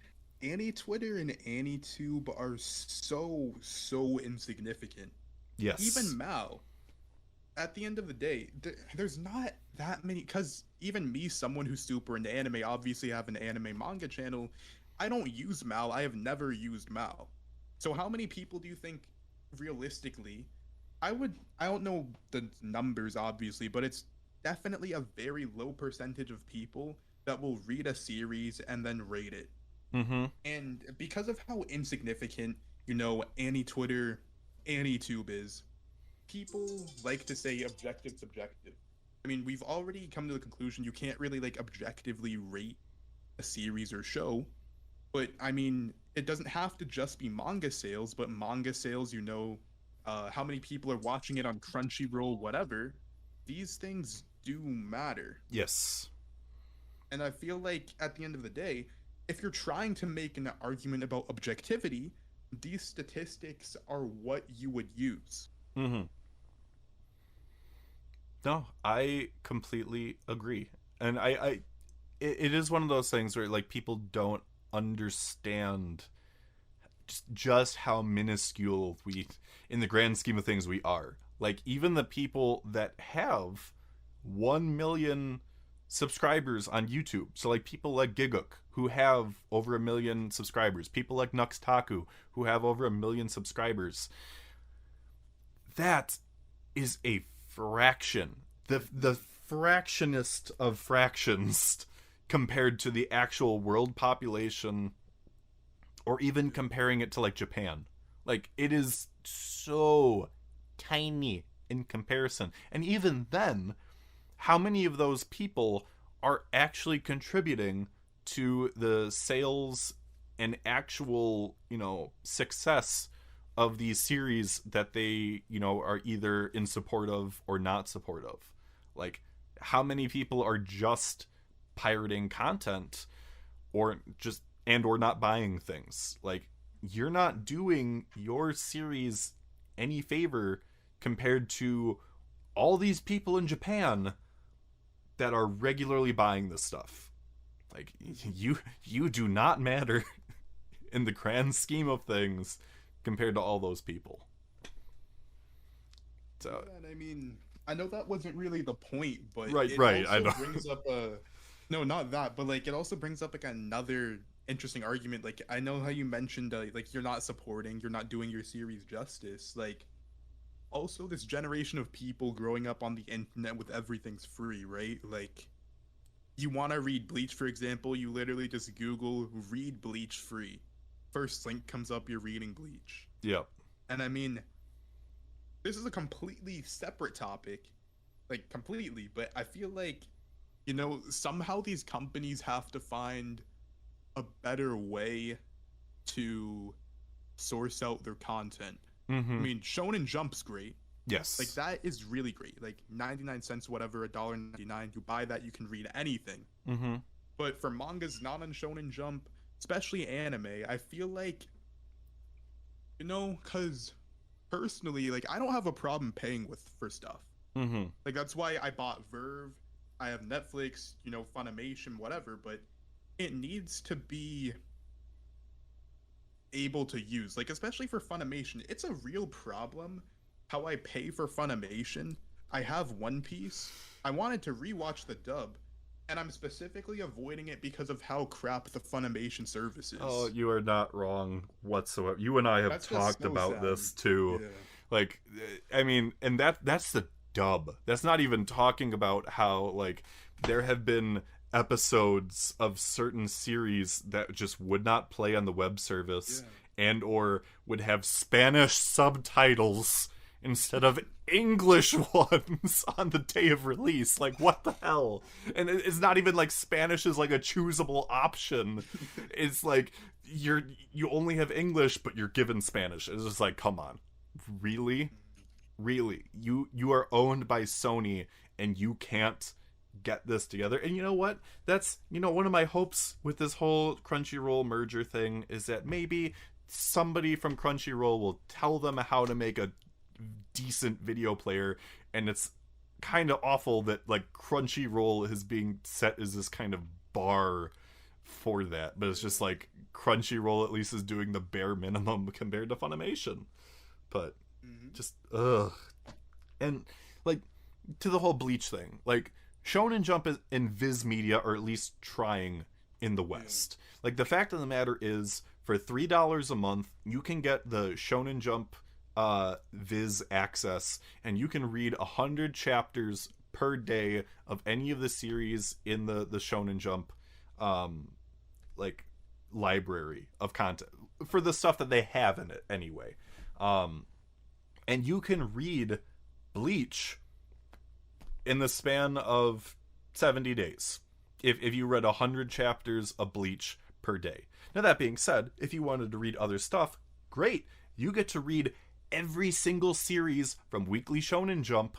Speaker 2: Twitter and Tube are so insignificant.
Speaker 1: Yes.
Speaker 2: Even Mao. at the end of the day, there's not that many. Because even me, someone who's super into anime, obviously have an anime manga channel. I don't use Mal. I have never used Mal. So how many people do you think, realistically, I don't know the numbers obviously, but it's definitely a very low percentage of people that will read a series and then rate it.
Speaker 1: Mm-hmm.
Speaker 2: And because of how insignificant, Annie Twitter, Annie Tube is, people like to say objective, subjective. I mean, we've already come to the conclusion you can't really like objectively rate a series or show, but I mean, it doesn't have to just be manga sales, but manga sales, how many people are watching it on Crunchyroll, whatever. These things do matter.
Speaker 1: Yes.
Speaker 2: And I feel like at the end of the day, if you're trying to make an argument about objectivity, these statistics are what you would use.
Speaker 1: Mm-hmm. No, I completely agree. And it is one of those things where like people don't understand just how minuscule we, in the grand scheme of things, we are. Like even the people that have 1 million subscribers on YouTube. So like people like Giguk who have over 1 million subscribers, people like Nuxtaku who have over 1 million subscribers. That is a fraction. The fractionist of fractions compared to the actual world population, or even comparing it to like Japan. Like it is so tiny in comparison. And even then, how many of those people are actually contributing to the sales and actual, success of these series that they, are either in support of or not support of? Like, how many people are just pirating content or just or not buying things? Like, you're not doing your series any favor compared to all these people in Japan that are regularly buying this stuff. Like, you do not matter in the grand scheme of things compared to all those people. So,
Speaker 2: And I mean, I know that wasn't really the point, but
Speaker 1: right,
Speaker 2: it
Speaker 1: I
Speaker 2: also
Speaker 1: know.
Speaker 2: brings up a no, not that, but like it also brings up like another interesting argument. Like I know how you mentioned like you're not doing your series justice. Like also this generation of people growing up on the internet with everything's free, right? Like you want to read Bleach, for example, you literally just Google read Bleach free. First link comes up, you're reading Bleach.
Speaker 1: Yep.
Speaker 2: And I mean, this is a completely separate topic, like completely, but I feel like, somehow these companies have to find a better way to source out their content.
Speaker 1: Mm-hmm.
Speaker 2: I mean, Shonen Jump's great.
Speaker 1: Yes.
Speaker 2: Like that is really great. Like 99 cents, whatever, $1.99. You buy that, you can read anything.
Speaker 1: Mm-hmm.
Speaker 2: But for mangas not on Shonen Jump, especially anime, I feel like, because personally, like I don't have a problem paying for stuff.
Speaker 1: Mm-hmm.
Speaker 2: Like that's why I bought Verve. I have Netflix, Funimation, whatever. But it needs to be able to use, like especially for Funimation. It's a real problem how I pay for Funimation. I have One Piece. I wanted to rewatch the dub, and I'm specifically avoiding it because of how crap the Funimation service is.
Speaker 1: Oh, you are not wrong whatsoever. You and I have talked about this too.
Speaker 2: Yeah.
Speaker 1: Like, I mean, and that's the dub. That's not even talking about how, like, there have been episodes of certain series that just would not play on the web service, and or would have Spanish subtitles instead of English ones on the day of release. Like, what the hell? And it's not even like Spanish is like a choosable option. It's like you only have English, but you're given Spanish. It's just like, come on, really? You are owned by Sony, and you can't get this together. And you know what? That's, one of my hopes with this whole Crunchyroll merger thing is that maybe somebody from Crunchyroll will tell them how to make a decent video player. And it's kind of awful that like Crunchyroll is being set as this kind of bar for that, but it's just like Crunchyroll at least is doing the bare minimum compared to Funimation. But just and like, to the whole Bleach thing, like, Shonen Jump is in Viz Media, or at least trying in the West. Like, the fact of the matter is, for $3 a month, you can get the Shonen Jump Viz access, and you can read 100 chapters per day of any of the series in the Shonen Jump like library of content for the stuff that they have in it anyway. And you can read Bleach in the span of 70 days if you read 100 chapters of Bleach per day. Now, that being said, if you wanted to read other stuff, great. You get to read every single series from Weekly Shonen Jump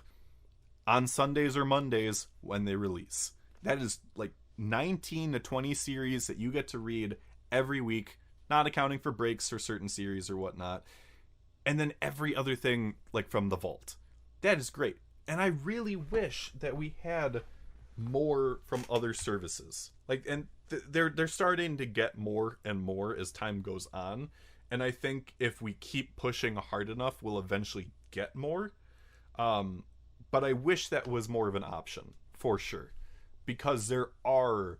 Speaker 1: on Sundays or Mondays when they release. That is like 19 to 20 series that you get to read every week, not accounting for breaks for certain series or whatnot. And then every other thing, like, from the vault. That is great. And I really wish that we had more from other services. Like, and they're starting to get more and more as time goes on. And I think if we keep pushing hard enough, we'll eventually get more. But I wish that was more of an option, for sure. Because there are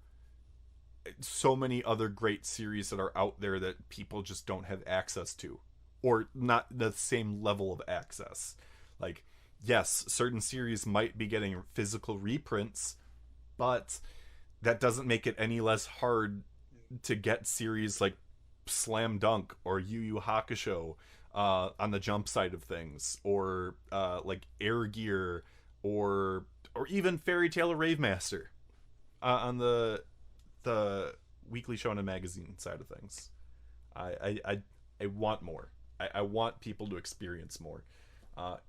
Speaker 1: so many other great series that are out there that people just don't have access to. Or not the same level of access. Like, yes, certain series might be getting physical reprints, but that doesn't make it any less hard to get series like Slam Dunk or Yu Yu Hakusho on the Jump side of things, or like Air Gear, or even Fairy Tail Rave Master on the Weekly Shonen Magazine side of things. I want more. I want people to experience more.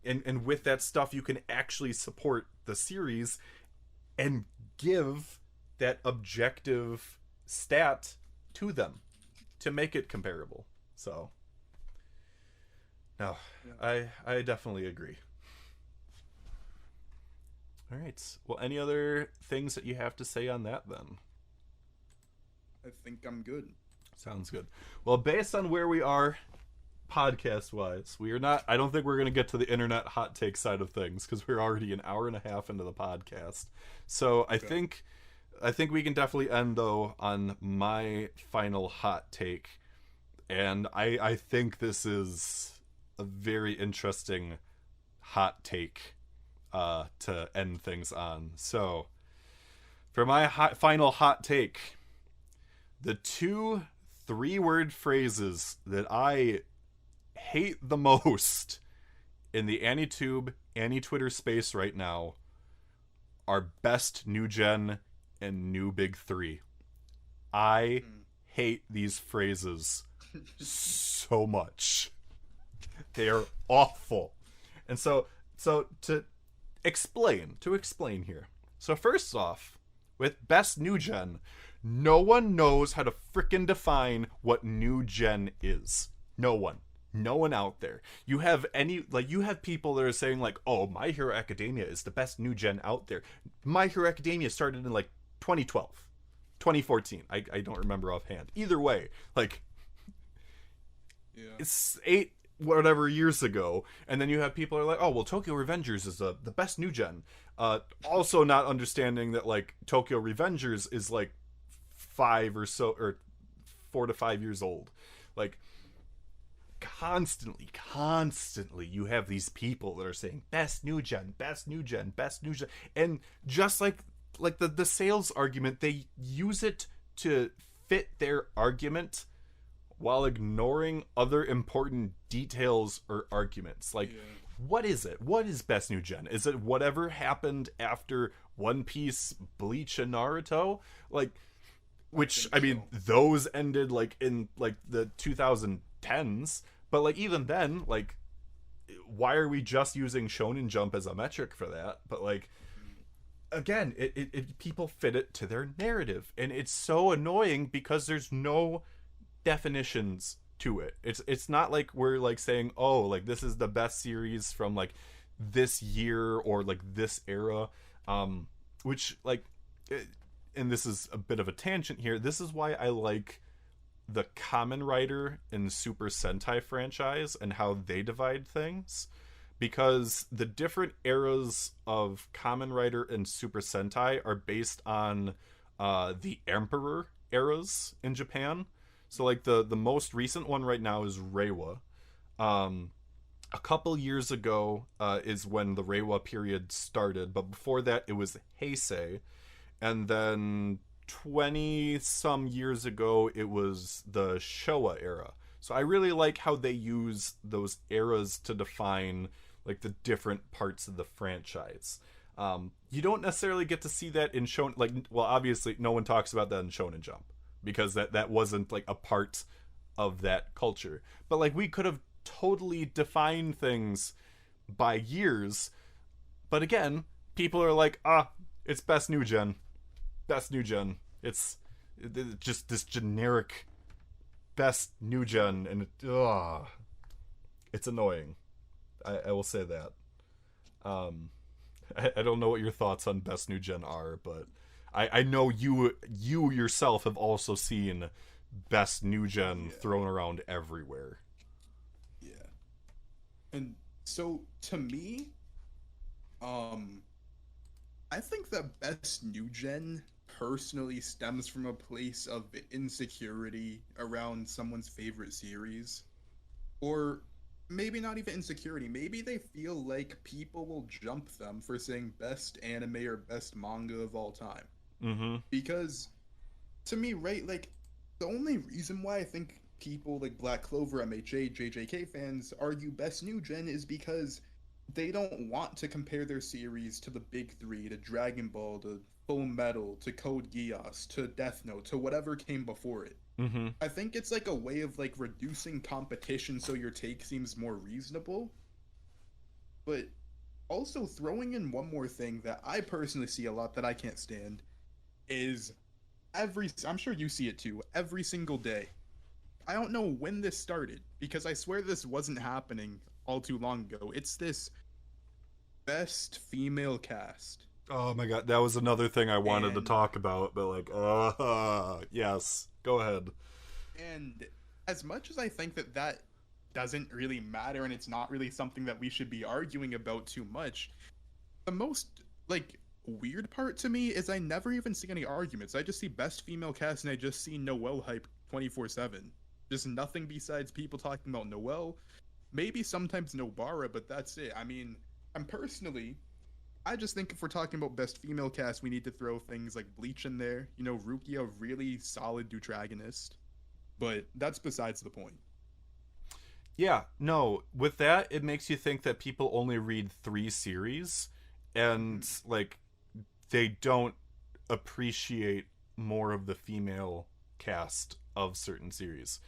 Speaker 1: And with that stuff, you can actually support the series and give that objective stat to them to make it comparable. So, no, yeah. I definitely agree. All right. Well, any other things that you have to say on that then?
Speaker 2: I think I'm good.
Speaker 1: Sounds good. Well, based on where we are podcast wise, I don't think we're going to get to the internet hot take side of things because we're already an hour and a half into the podcast. So I think we can definitely end though on my final hot take. And I think this is a very interesting hot take to end things on. So for my final hot take, the 2 3-word phrases that I hate the most in the AniTube, AniTwitter space right now are best new gen and new big 3. I hate these phrases so much. They are awful. And so to explain here. So first off, with best new gen, no one knows how to frickin' define what new gen is. No one out there. You have people that are saying like, oh, My Hero Academia is the best new gen out there. My Hero Academia started in like 2012, 2014. I don't remember offhand. Either way, like, yeah, it's 8 whatever years ago. And then you have people who are like, oh, well, Tokyo Revengers is the best new gen. Also not understanding that like Tokyo Revengers is like 5 or so, or 4 to 5 years old. Like, constantly you have these people that are saying best new gen, and just like the sales argument, they use it to fit their argument while ignoring other important details or arguments. Like, yeah. What is it? What is best new gen? Is it whatever happened after One Piece, Bleach, and Naruto? Like, which, I mean, those ended like in like the 2010s, but like even then, like, why are we just using Shonen Jump as a metric for that? But like, again, it people fit it to their narrative, and it's so annoying because there's no definitions to it. It's not like we're like saying, oh, like this is the best series from like this year or like this era, which like, and this is a bit of a tangent here. This is why I like the Kamen Rider and Super Sentai franchise and how they divide things, because the different eras of Kamen Rider and Super Sentai are based on the Emperor eras in Japan. So like the most recent one right now is Reiwa. A couple years ago is when the Reiwa period started, but before that it was Heisei, and then 20 some years ago it was the Showa era. So I really like how they use those eras to define like the different parts of the franchise. You don't necessarily get to see that in Shonen. Like, well, obviously, no one talks about that in Shonen Jump because that wasn't like a part of that culture. But like, we could have totally defined things by years. But again, people are like, it's best new gen, best new gen. It's just this generic best new gen, and it's annoying. I will say that. I don't know what your thoughts on best new gen are, but I know you yourself have also seen best new gen thrown around everywhere.
Speaker 2: Yeah. And so to me, I think that best new gen personally stems from a place of insecurity around someone's favorite series, or maybe not even insecurity. Maybe they feel like people will jump them for saying best anime or best manga of all time.
Speaker 1: Mm-hmm.
Speaker 2: Because to me, right, like the only reason why I think people like Black Clover, MHA, JJK fans argue best new gen is because they don't want to compare their series to the big three, to Dragon Ball, to Full Metal, to Code Geass, to Death Note, to whatever came before it.
Speaker 1: Mm-hmm.
Speaker 2: I think it's like a way of like reducing competition so your take seems more reasonable. But also throwing in one more thing that I personally see a lot that I can't stand is I'm sure you see it too, every single day. I don't know when this started because I swear this wasn't happening all too long ago. It's this best female cast.
Speaker 1: Oh my god, that was another thing I wanted to talk about, but like, yes, go ahead.
Speaker 2: And as much as I think that doesn't really matter and it's not really something that we should be arguing about too much, the most like weird part to me is I never even see any arguments. I just see best female cast and I just see Noelle hype 24/7. Just nothing besides people talking about Noelle. Maybe sometimes Nobara, but that's it. I mean, I just think if we're talking about best female cast, we need to throw things like Bleach in there. You know, Rukia, really solid Deuteragonist. But that's besides the point.
Speaker 1: Yeah, no, with that, it makes you think that people only read 3 series, and, like, they don't appreciate more of the female cast of certain series.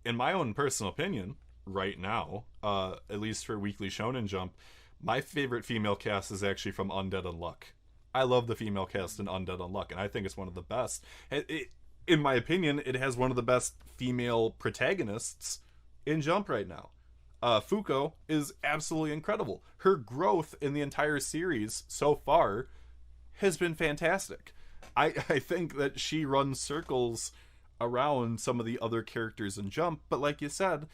Speaker 1: In my own personal opinion, right now, at least for Weekly Shonen Jump, my favorite female cast is actually from Undead Unluck. I love the female cast in Undead Unluck, and I think it's one of the best. In my opinion, it has one of the best female protagonists in Jump right now. Fuko is absolutely incredible. Her growth in the entire series so far has been fantastic. I think that she runs circles around some of the other characters in Jump, but like you said,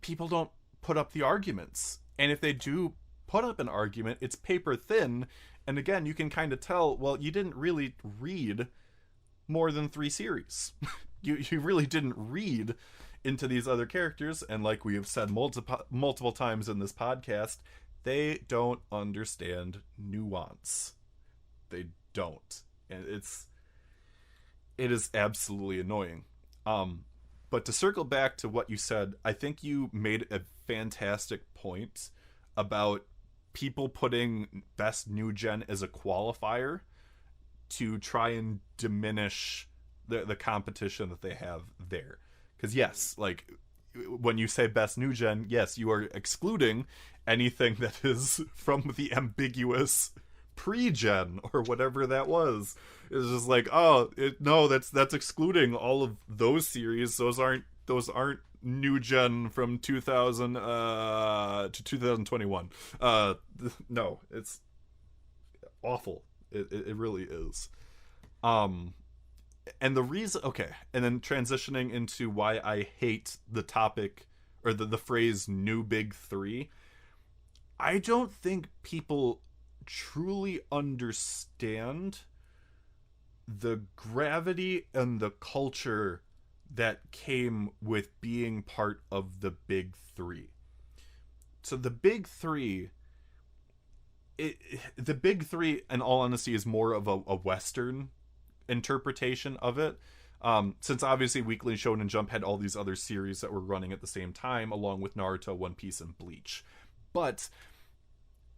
Speaker 1: people don't put up the arguments. And if they do put up an argument, it's paper thin. And again, you can kind of tell, well, you didn't really read more than 3 series. you really didn't read into these other characters. And like we have said multiple times in this podcast, they don't understand nuance. They don't. And it is absolutely annoying. But to circle back to what you said, I think you made a fantastic point about people putting best new gen as a qualifier to try and diminish the competition that they have there. Because yes, like when you say best new gen, yes, you are excluding anything that is from the ambiguous pre-gen or whatever that was. It's just like, no, that's excluding all of those series. Those aren't new gen from 2000 to 2021. No, it's awful. It really is. And the reason, okay, and then transitioning into why I hate the topic or the phrase new big 3. I don't think people truly understand the gravity and the culture that came with being part of the big three. So the big three, the big three, in all honesty, is more of a Western interpretation of it. Since obviously Weekly Shonen Jump had all these other series that were running at the same time, along with Naruto, One Piece, and Bleach. But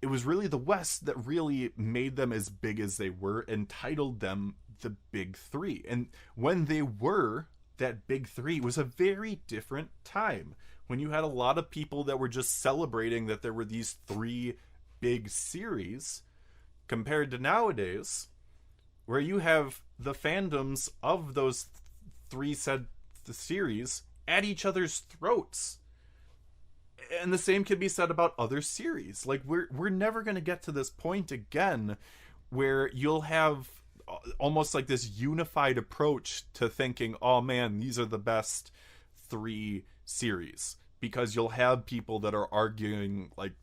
Speaker 1: it was really the West that really made them as big as they were and titled them the Big Three. And when they were that Big Three, it was a very different time. When you had a lot of people that were just celebrating that there were these three big series, compared to nowadays, where you have the fandoms of those three said the series at each other's throats. And the same can be said about other series. Like, we're never going to get to this point again where you'll have almost like this unified approach to thinking, oh man, these are the best three series, because you'll have people that are arguing like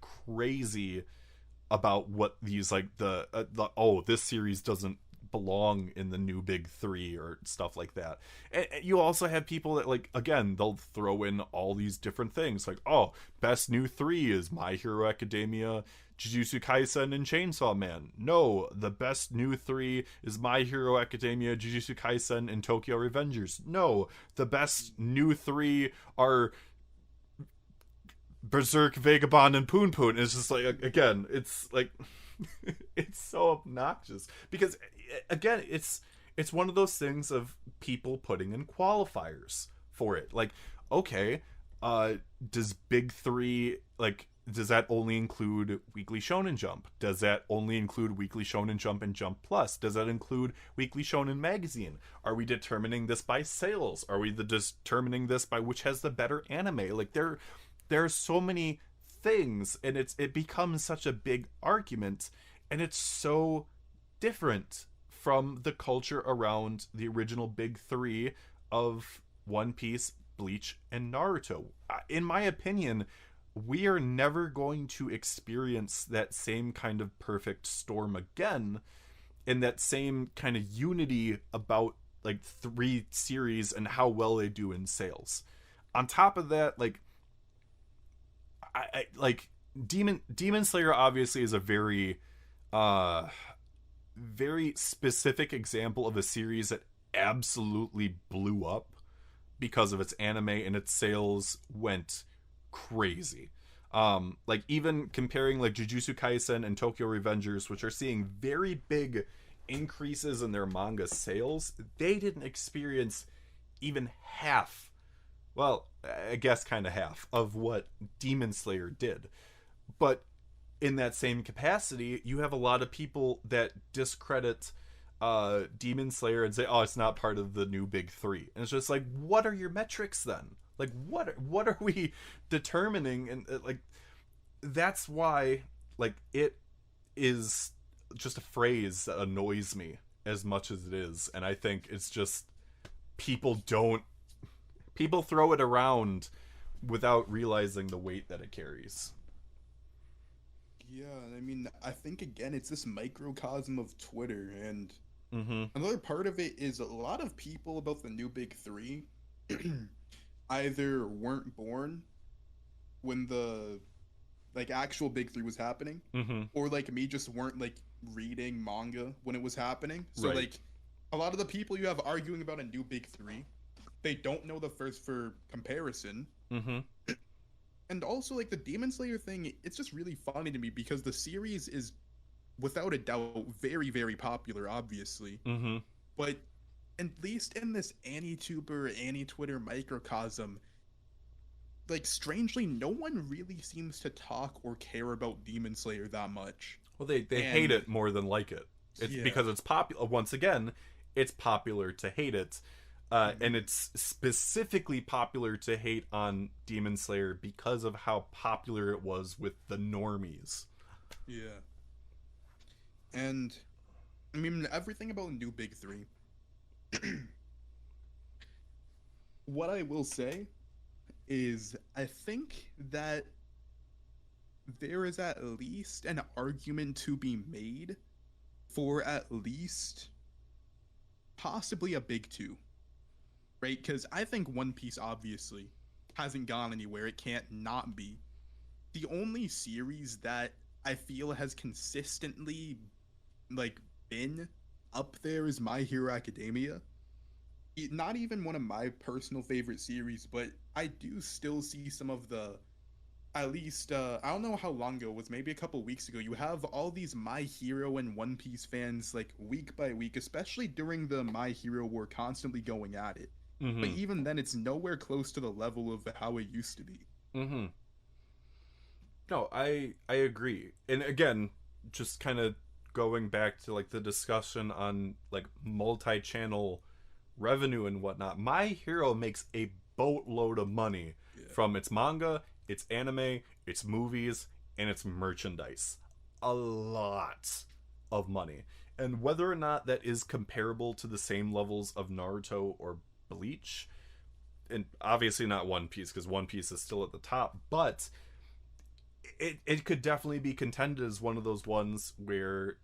Speaker 1: crazy about what these like the oh, this series doesn't belong in the new big three or stuff like that. And you also have people that, like, again, they'll throw in all these different things like, oh, best new three is My Hero Academia, Jujutsu Kaisen, and Chainsaw Man. No, the best new three is My Hero Academia, Jujutsu Kaisen, and Tokyo Revengers. No, the best new three are Berserk, Vagabond, and Poon Poon. It's just like, again, it's like it's so obnoxious because, again, it's one of those things of people putting in qualifiers for it. Like, okay, does Big Three, like, does that only include Weekly Shonen Jump? Does that only include Weekly Shonen Jump and Jump Plus? Does that include Weekly Shonen Magazine? Are we determining this by sales? Are we determining this by which has the better anime? Like, there are so many things, and it becomes such a big argument, and it's so different from the culture around the original big three of One Piece, Bleach, and Naruto. In my opinion, we are never going to experience that same kind of perfect storm again, and that same kind of unity about like three series and how well they do in sales. On top of that, like, I like Demon Slayer obviously is a very very specific example of a series that absolutely blew up because of its anime, and its sales went crazy. Like, even comparing like Jujutsu Kaisen and Tokyo Revengers, which are seeing very big increases in their manga sales, they didn't experience even half, well, I guess kind of half of what Demon Slayer did. But in that same capacity, you have a lot of people that discredit Demon Slayer and say, oh, it's not part of the new big three. And it's just like, what are your metrics then? Like, what are we determining? And like, that's why, like, it is just a phrase that annoys me as much as it is. And I think it's just people throw it around without realizing the weight that it carries.
Speaker 2: Yeah, I mean, I think, again, it's this microcosm of Twitter, and
Speaker 1: Mm-hmm.
Speaker 2: another part of it is a lot of people about the new big three either weren't born when the like actual big three was happening,
Speaker 1: Mm-hmm.
Speaker 2: or like me, just weren't like reading manga when it was happening. So
Speaker 1: Right.
Speaker 2: like a lot of the people you have arguing about a new big three, they don't know the first for comparison.
Speaker 1: Mm-hmm.
Speaker 2: And also, like, the Demon Slayer thing, it's just really funny to me because the series is, without a doubt, very, very popular, obviously.
Speaker 1: Mm-hmm.
Speaker 2: But at least in this Annie-Tuber, Annie-Twitter microcosm, like, strangely, no one really seems to talk or care about Demon Slayer that much.
Speaker 1: Well, they hate it more than like it. It's because it's popular. Once again, it's popular to hate it. And it's specifically popular to hate on Demon Slayer because of how popular it was with the normies.
Speaker 2: Yeah. And, I mean, everything about New Big Three. What I will say is, I think that there is at least an argument to be made for at least possibly a big two, right? Because I think One Piece obviously hasn't gone anywhere. It can't not be. The only series that I feel has consistently like been up there is My Hero Academia. Not even one of my personal favorite series, but I do still see some of the, at least I don't know how long ago it was, maybe a couple weeks ago, you have all these My Hero and One Piece fans like week by week, especially during the My Hero war, constantly going at it. But
Speaker 1: Mm-hmm.
Speaker 2: even then, it's nowhere close to the level of how it used to be.
Speaker 1: Mm-hmm. No, I agree. And again, just kind of going back to like the discussion on like multi-channel revenue and whatnot. My Hero makes a boatload of money
Speaker 2: Yeah.
Speaker 1: from its manga, its anime, its movies, and its merchandise. A lot of money. And whether or not that is comparable to the same levels of Naruto or Bleach, and obviously not One Piece because One Piece is still at the top, but it could definitely be contended as one of those ones where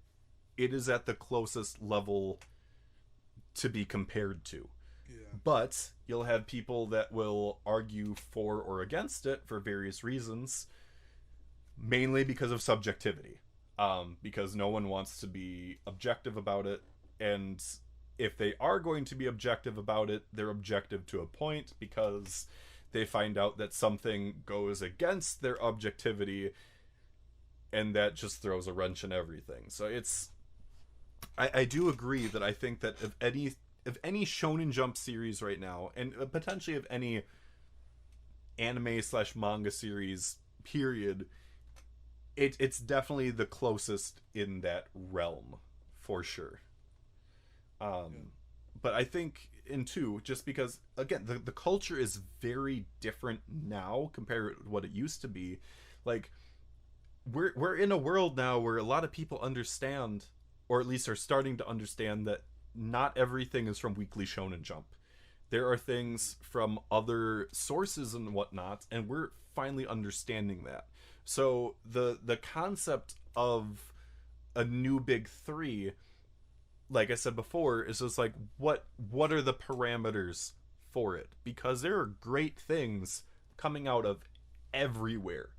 Speaker 1: it is at the closest level to be compared to.
Speaker 2: Yeah.
Speaker 1: But you'll have people that will argue for or against it for various reasons, mainly because of subjectivity. Because no one wants to be objective about it, and if they are going to be objective about it, they're objective to a point because they find out that something goes against their objectivity, and that just throws a wrench in everything. So it's I do agree that I think that if any Shonen Jump series right now, and potentially of any anime slash manga series, period, it's definitely the closest in that realm for sure.
Speaker 2: Yeah.
Speaker 1: But I think in two, just because again the culture is very different now compared to what it used to be. Like we're in a world now where a lot of people understand, or at least are starting to understand, that not everything is from Weekly Shonen Jump. There are things from other sources and whatnot, and we're finally understanding that. So the concept of a new big three, like I said before, is just like what are the parameters for it? Because there are great things coming out of everywhere,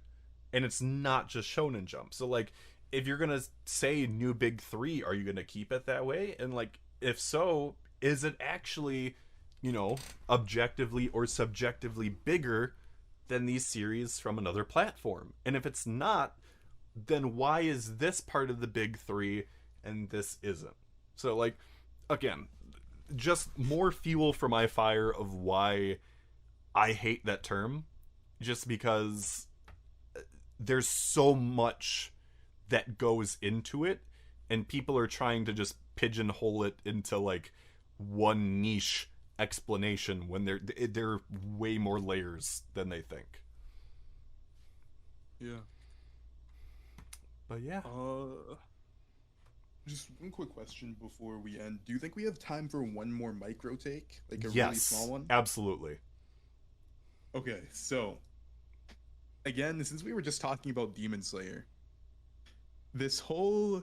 Speaker 1: and it's not just Shonen Jump. So like, if you're gonna say new big three, are you gonna keep it that way? And like, if so, is it actually, you know, objectively or subjectively bigger than these series from another platform? And if it's not, then why is this part of the big three and this isn't? So like, again, just more fuel for my fire of why I hate that term, just because there's so much that goes into it, and people are trying to just pigeonhole it into like one niche explanation when they're way more layers than they think.
Speaker 2: Yeah.
Speaker 1: But yeah.
Speaker 2: Just one quick question before we end. Do you think we have time for one more micro take? Like a really small
Speaker 1: Yes,
Speaker 2: one?
Speaker 1: absolutely.
Speaker 2: Okay, so again, since we were just talking about Demon Slayer, this whole,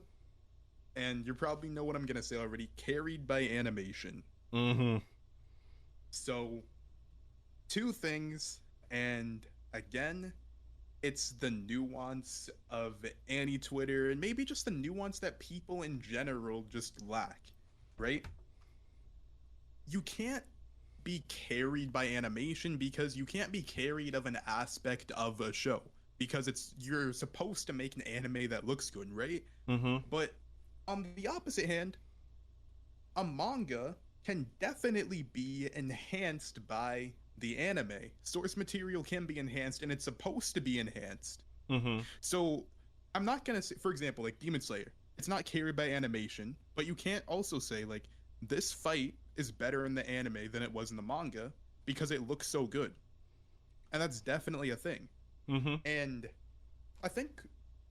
Speaker 2: and you probably know what I'm gonna say already, carried by animation.
Speaker 1: Mm-hmm.
Speaker 2: So, two things, and again, it's the nuance of Annie Twitter, and maybe just the nuance that people in general just lack, right? You can't be carried by animation because you can't be carried of an aspect of a show because it's you're supposed to make an anime that looks good, right?
Speaker 1: Mm-hmm.
Speaker 2: But on the opposite hand, a manga can definitely be enhanced by the anime. Source material can be enhanced and it's supposed to be enhanced.
Speaker 1: Mm-hmm.
Speaker 2: So I'm not gonna say, for example, like Demon Slayer, it's not carried by animation, but you can't also say like this fight is better in the anime than it was in the manga because it looks so good. And that's definitely a thing.
Speaker 1: Mm-hmm.
Speaker 2: And I think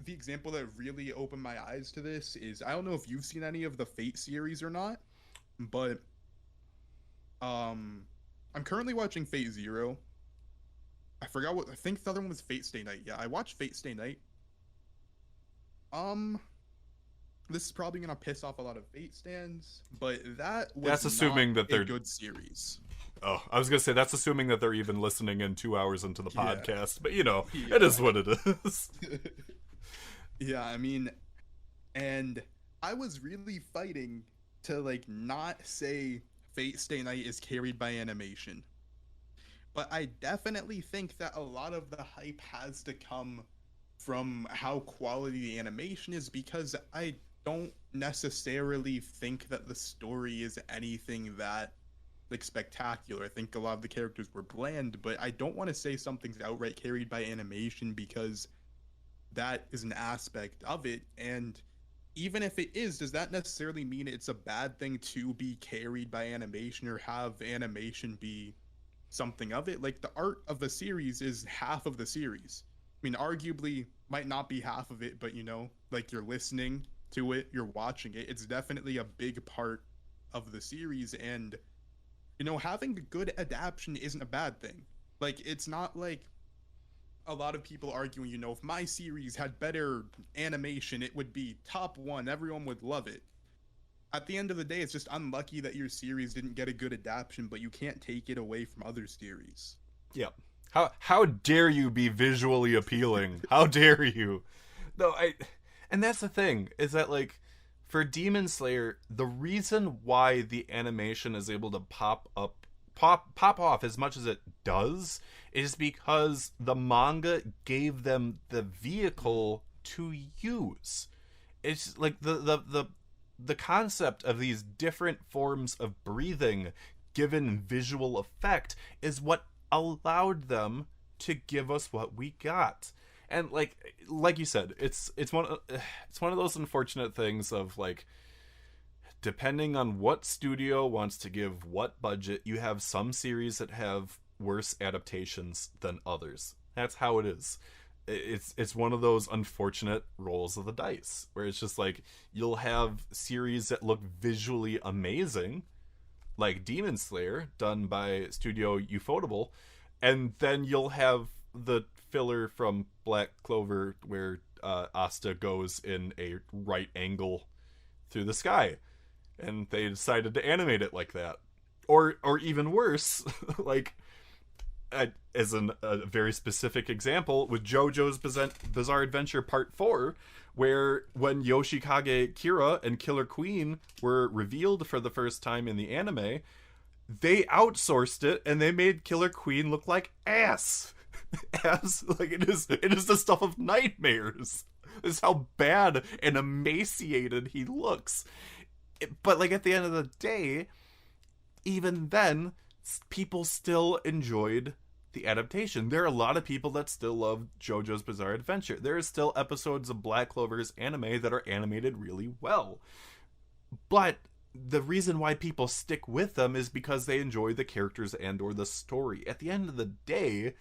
Speaker 2: the example that really opened my eyes to this is I don't know if you've seen any of the Fate series or not, but I'm currently watching Fate Zero. I forgot what I think the other one was Fate Stay Night. Yeah, I watched Fate Stay Night. Um, this is probably gonna piss off a lot of Fate stands, but that was
Speaker 1: That's
Speaker 2: not
Speaker 1: assuming that
Speaker 2: a
Speaker 1: they're.
Speaker 2: good series.
Speaker 1: Oh, I was gonna say that's assuming that they're even listening in 2 hours into the
Speaker 2: Yeah.
Speaker 1: podcast, but you know,
Speaker 2: Yeah.
Speaker 1: it is what it is.
Speaker 2: Yeah, I mean, and I was really fighting to like not say Fate Stay Night is carried by animation. But I definitely think that a lot of the hype has to come from how quality the animation is, because I don't necessarily think that the story is anything that like spectacular. I think a lot of the characters were bland, but I don't want to say something's outright carried by animation because that is an aspect of it. And even if it is, does that necessarily mean it's a bad thing to be carried by animation or have animation be something of it? Like the art of the series is half of the series. I mean, arguably might not be half of it, but you know, like you're listening to it, you're watching it. It's definitely a big part of the series, and you know, having a good adaptation isn't a bad thing. Like it's not like a lot of people arguing, you know, if my series had better animation, it would be top one. Everyone would love it. At the end of the day, it's just unlucky that your series didn't get a good adaptation, but you can't take it away from other series.
Speaker 1: Yep. How dare you be visually appealing? How dare you? No, and that's the thing, is that like for Demon Slayer, the reason why the animation is able to pop off as much as it does is because the manga gave them the vehicle to use. It's like the concept of these different forms of breathing given visual effect is what allowed them to give us what we got. And like you said, it's one of those unfortunate things of like, depending on what studio wants to give what budget, you have some series that have worse adaptations than others. That's how it is. It's one of those unfortunate rolls of the dice where it's just like you'll have series that look visually amazing, like Demon Slayer done by Studio Ufotable, and then you'll have the filler from Black Clover where Asta goes in a right angle through the sky, and they decided to animate it like that. Or even worse, like as a very specific example with JoJo's Bizarre Adventure Part 4, where when Yoshikage Kira and Killer Queen were revealed for the first time in the anime, they outsourced it and they made Killer Queen look like ass. Ass, like it is the stuff of nightmares. This is how bad and emaciated he looks. But like at the end of the day, even then, people still enjoyed the adaptation. There are a lot of people that still love JoJo's Bizarre Adventure. There are still episodes of Black Clover's anime that are animated really well. But the reason why people stick with them is because they enjoy the characters and or the story. At the end of the day,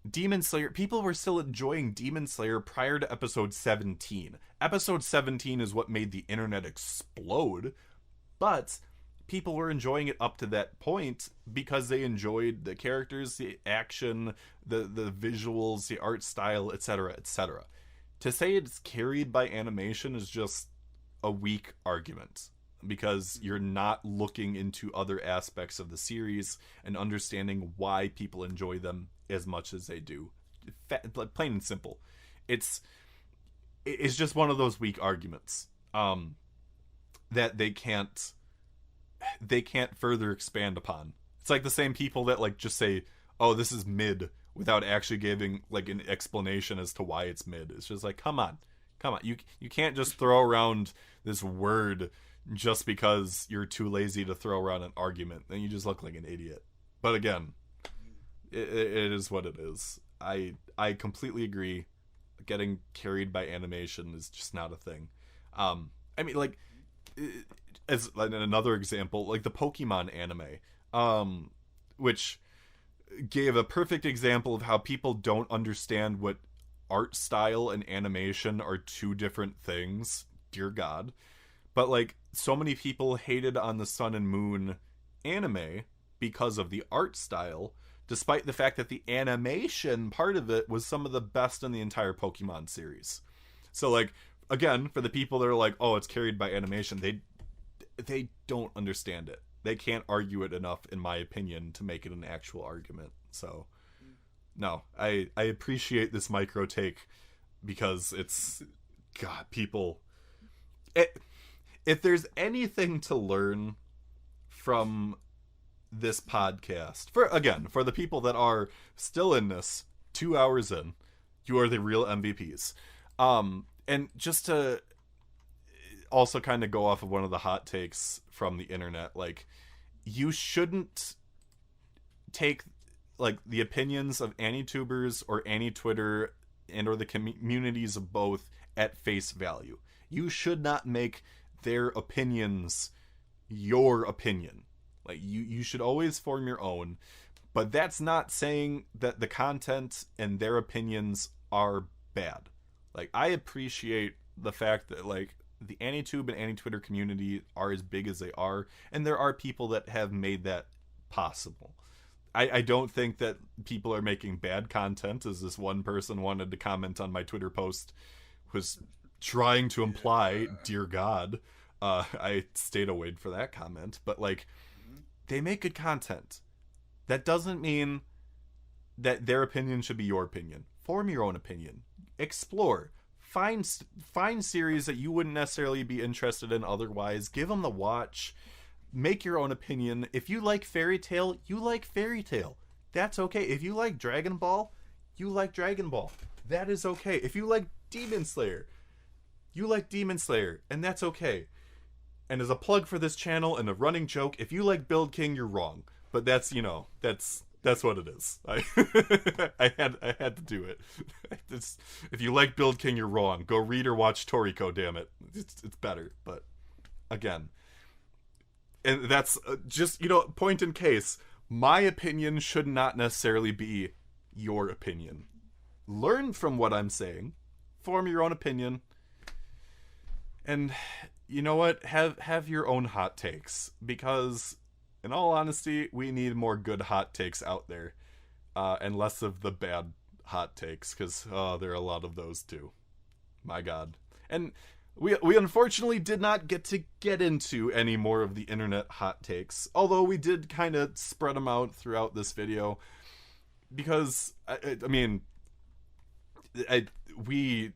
Speaker 1: Demon Slayer, people were still enjoying Demon Slayer prior to episode 17. Episode 17 is what made the internet explode, but people were enjoying it up to that point because they enjoyed the characters, the action, the visuals, the art style, etc., etc. To say it's carried by animation is just a weak argument, because you're not looking into other aspects of the series and understanding why people enjoy them as much as they do. Plain and simple. It's just one of those weak arguments that they can't further expand upon. It's like the same people that like just say, oh, this is mid, without actually giving like an explanation as to why it's mid. It's just like, come on. You can't just throw around this word just because you're too lazy to throw around an argument. Then you just look like an idiot. But again, it is what it is. I completely agree. Getting carried by animation is just not a thing. I mean, like, as another example, like the Pokemon anime, which gave a perfect example of how people don't understand what art style and animation are two different things. Dear God. But like, so many people hated on the Sun and Moon anime because of the art style, despite the fact that the animation part of it was some of the best in the entire Pokemon series. So like, again, for the people that are like, oh, it's carried by animation, they don't understand it. They can't argue it enough, in my opinion, to make it an actual argument. So, no, I appreciate this micro take because it's, God, people. If there's anything to learn from this podcast, for the people that are still in this 2 hours in, you are the real MVPs. And just to also kind of go off of one of the hot takes from the internet, like, you shouldn't take like the opinions of any tubers or any Twitter and or the communities of both at face value. You should not make their opinions your opinion. Like, you should always form your own, but that's not saying that the content and their opinions are bad. Like, I appreciate the fact that, like, the AniTube and AniTwitter community are as big as they are, and there are people that have made that possible. I don't think that people are making bad content, as this one person wanted to comment on my Twitter post, was trying to imply, dear God. I stayed away for that comment, but, like, they make good content. That doesn't mean that their opinion should be your opinion. Form your own opinion. Explore. Find series that you wouldn't necessarily be interested in otherwise. Give them the watch. Make your own opinion. If you like Fairy Tail, you like Fairy Tail. That's okay. If you like Dragon Ball, you like Dragon Ball. That is okay. If you like Demon Slayer, you like Demon Slayer, and that's okay. And as a plug for this channel and a running joke, if you like Build King, you're wrong. But that's, you know, that's what it is. I had to do it. If you like Build King, you're wrong. Go read or watch Toriko, damn it. It's better. But again, and that's just, you know, point in case, my opinion should not necessarily be your opinion. Learn from what I'm saying. Form your own opinion. And you know what? Have your own hot takes, because in all honesty, we need more good hot takes out there, and less of the bad hot takes, because there are a lot of those too. My God. And we unfortunately did not get into any more of the internet hot takes, although we did kind of spread them out throughout this video, because we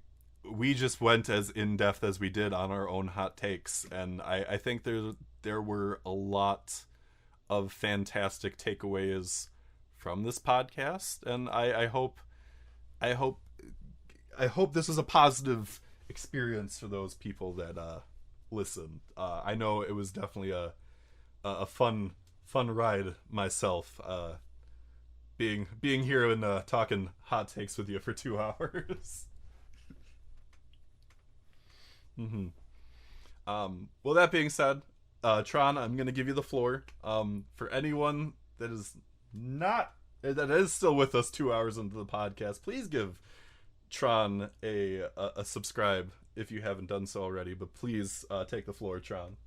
Speaker 1: just went as in-depth as we did on our own hot takes, and I think there were a lot of fantastic takeaways from this podcast, and I hope this is a positive experience for those people that listen. I know it was definitely a fun ride myself, being here and talking hot takes with you for 2 hours. Well, that being said, Tron, I'm gonna give you the floor. For anyone that is still with us 2 hours into the podcast, please give Tron a subscribe if you haven't done so already. But please take the floor, Tron.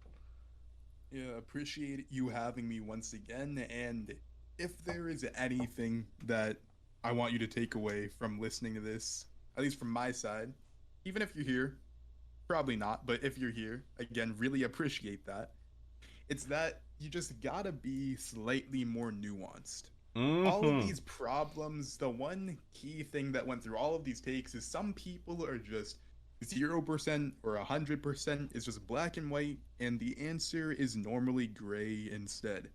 Speaker 2: Yeah, appreciate you having me once again. And if there is anything that I want you to take away from listening to this, at least from my side, even if you're here, probably not, but if you're here, again, really appreciate that. It's that you just gotta be slightly more nuanced. All of these problems, the one key thing that went through all of these takes is some people are just 0% or 100% is just black and white, and the answer is normally gray instead.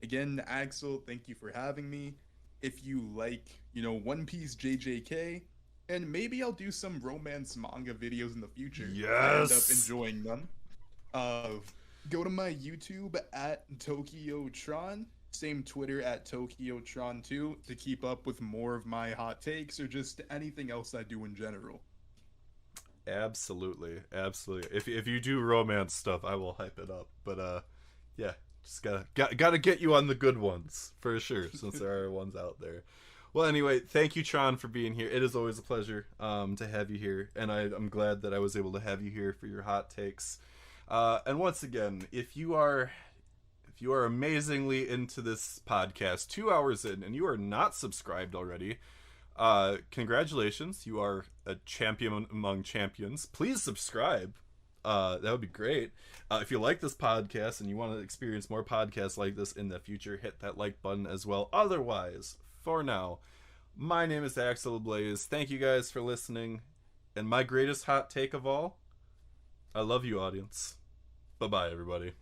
Speaker 2: Again, Axel, thank you for having me. If you like, One Piece JJK, and maybe I'll do some romance manga videos in the future.
Speaker 1: Yes!
Speaker 2: I end up enjoying them. Go to my YouTube at TokyoTron. Same Twitter at TokyoTron2 to keep up with more of my hot takes or just anything else I do in general.
Speaker 1: Absolutely. If you do romance stuff, I will hype it up. But yeah, just gotta get you on the good ones for sure, since there are ones out there. Well, anyway, thank you, Tron, for being here. It is always a pleasure to have you here, and I'm glad that I was able to have you here for your hot takes. And once again, if you are amazingly into this podcast 2 hours in and you are not subscribed already, Congratulations, you are a champion among champions. Please subscribe. That would be great. If you like this podcast and you want to experience more podcasts like this in the future, hit that like button as well. Otherwise, for now, my name is Axel Blaze. Thank you guys for listening. And my greatest hot take of all, I love you, audience. Bye-bye, everybody.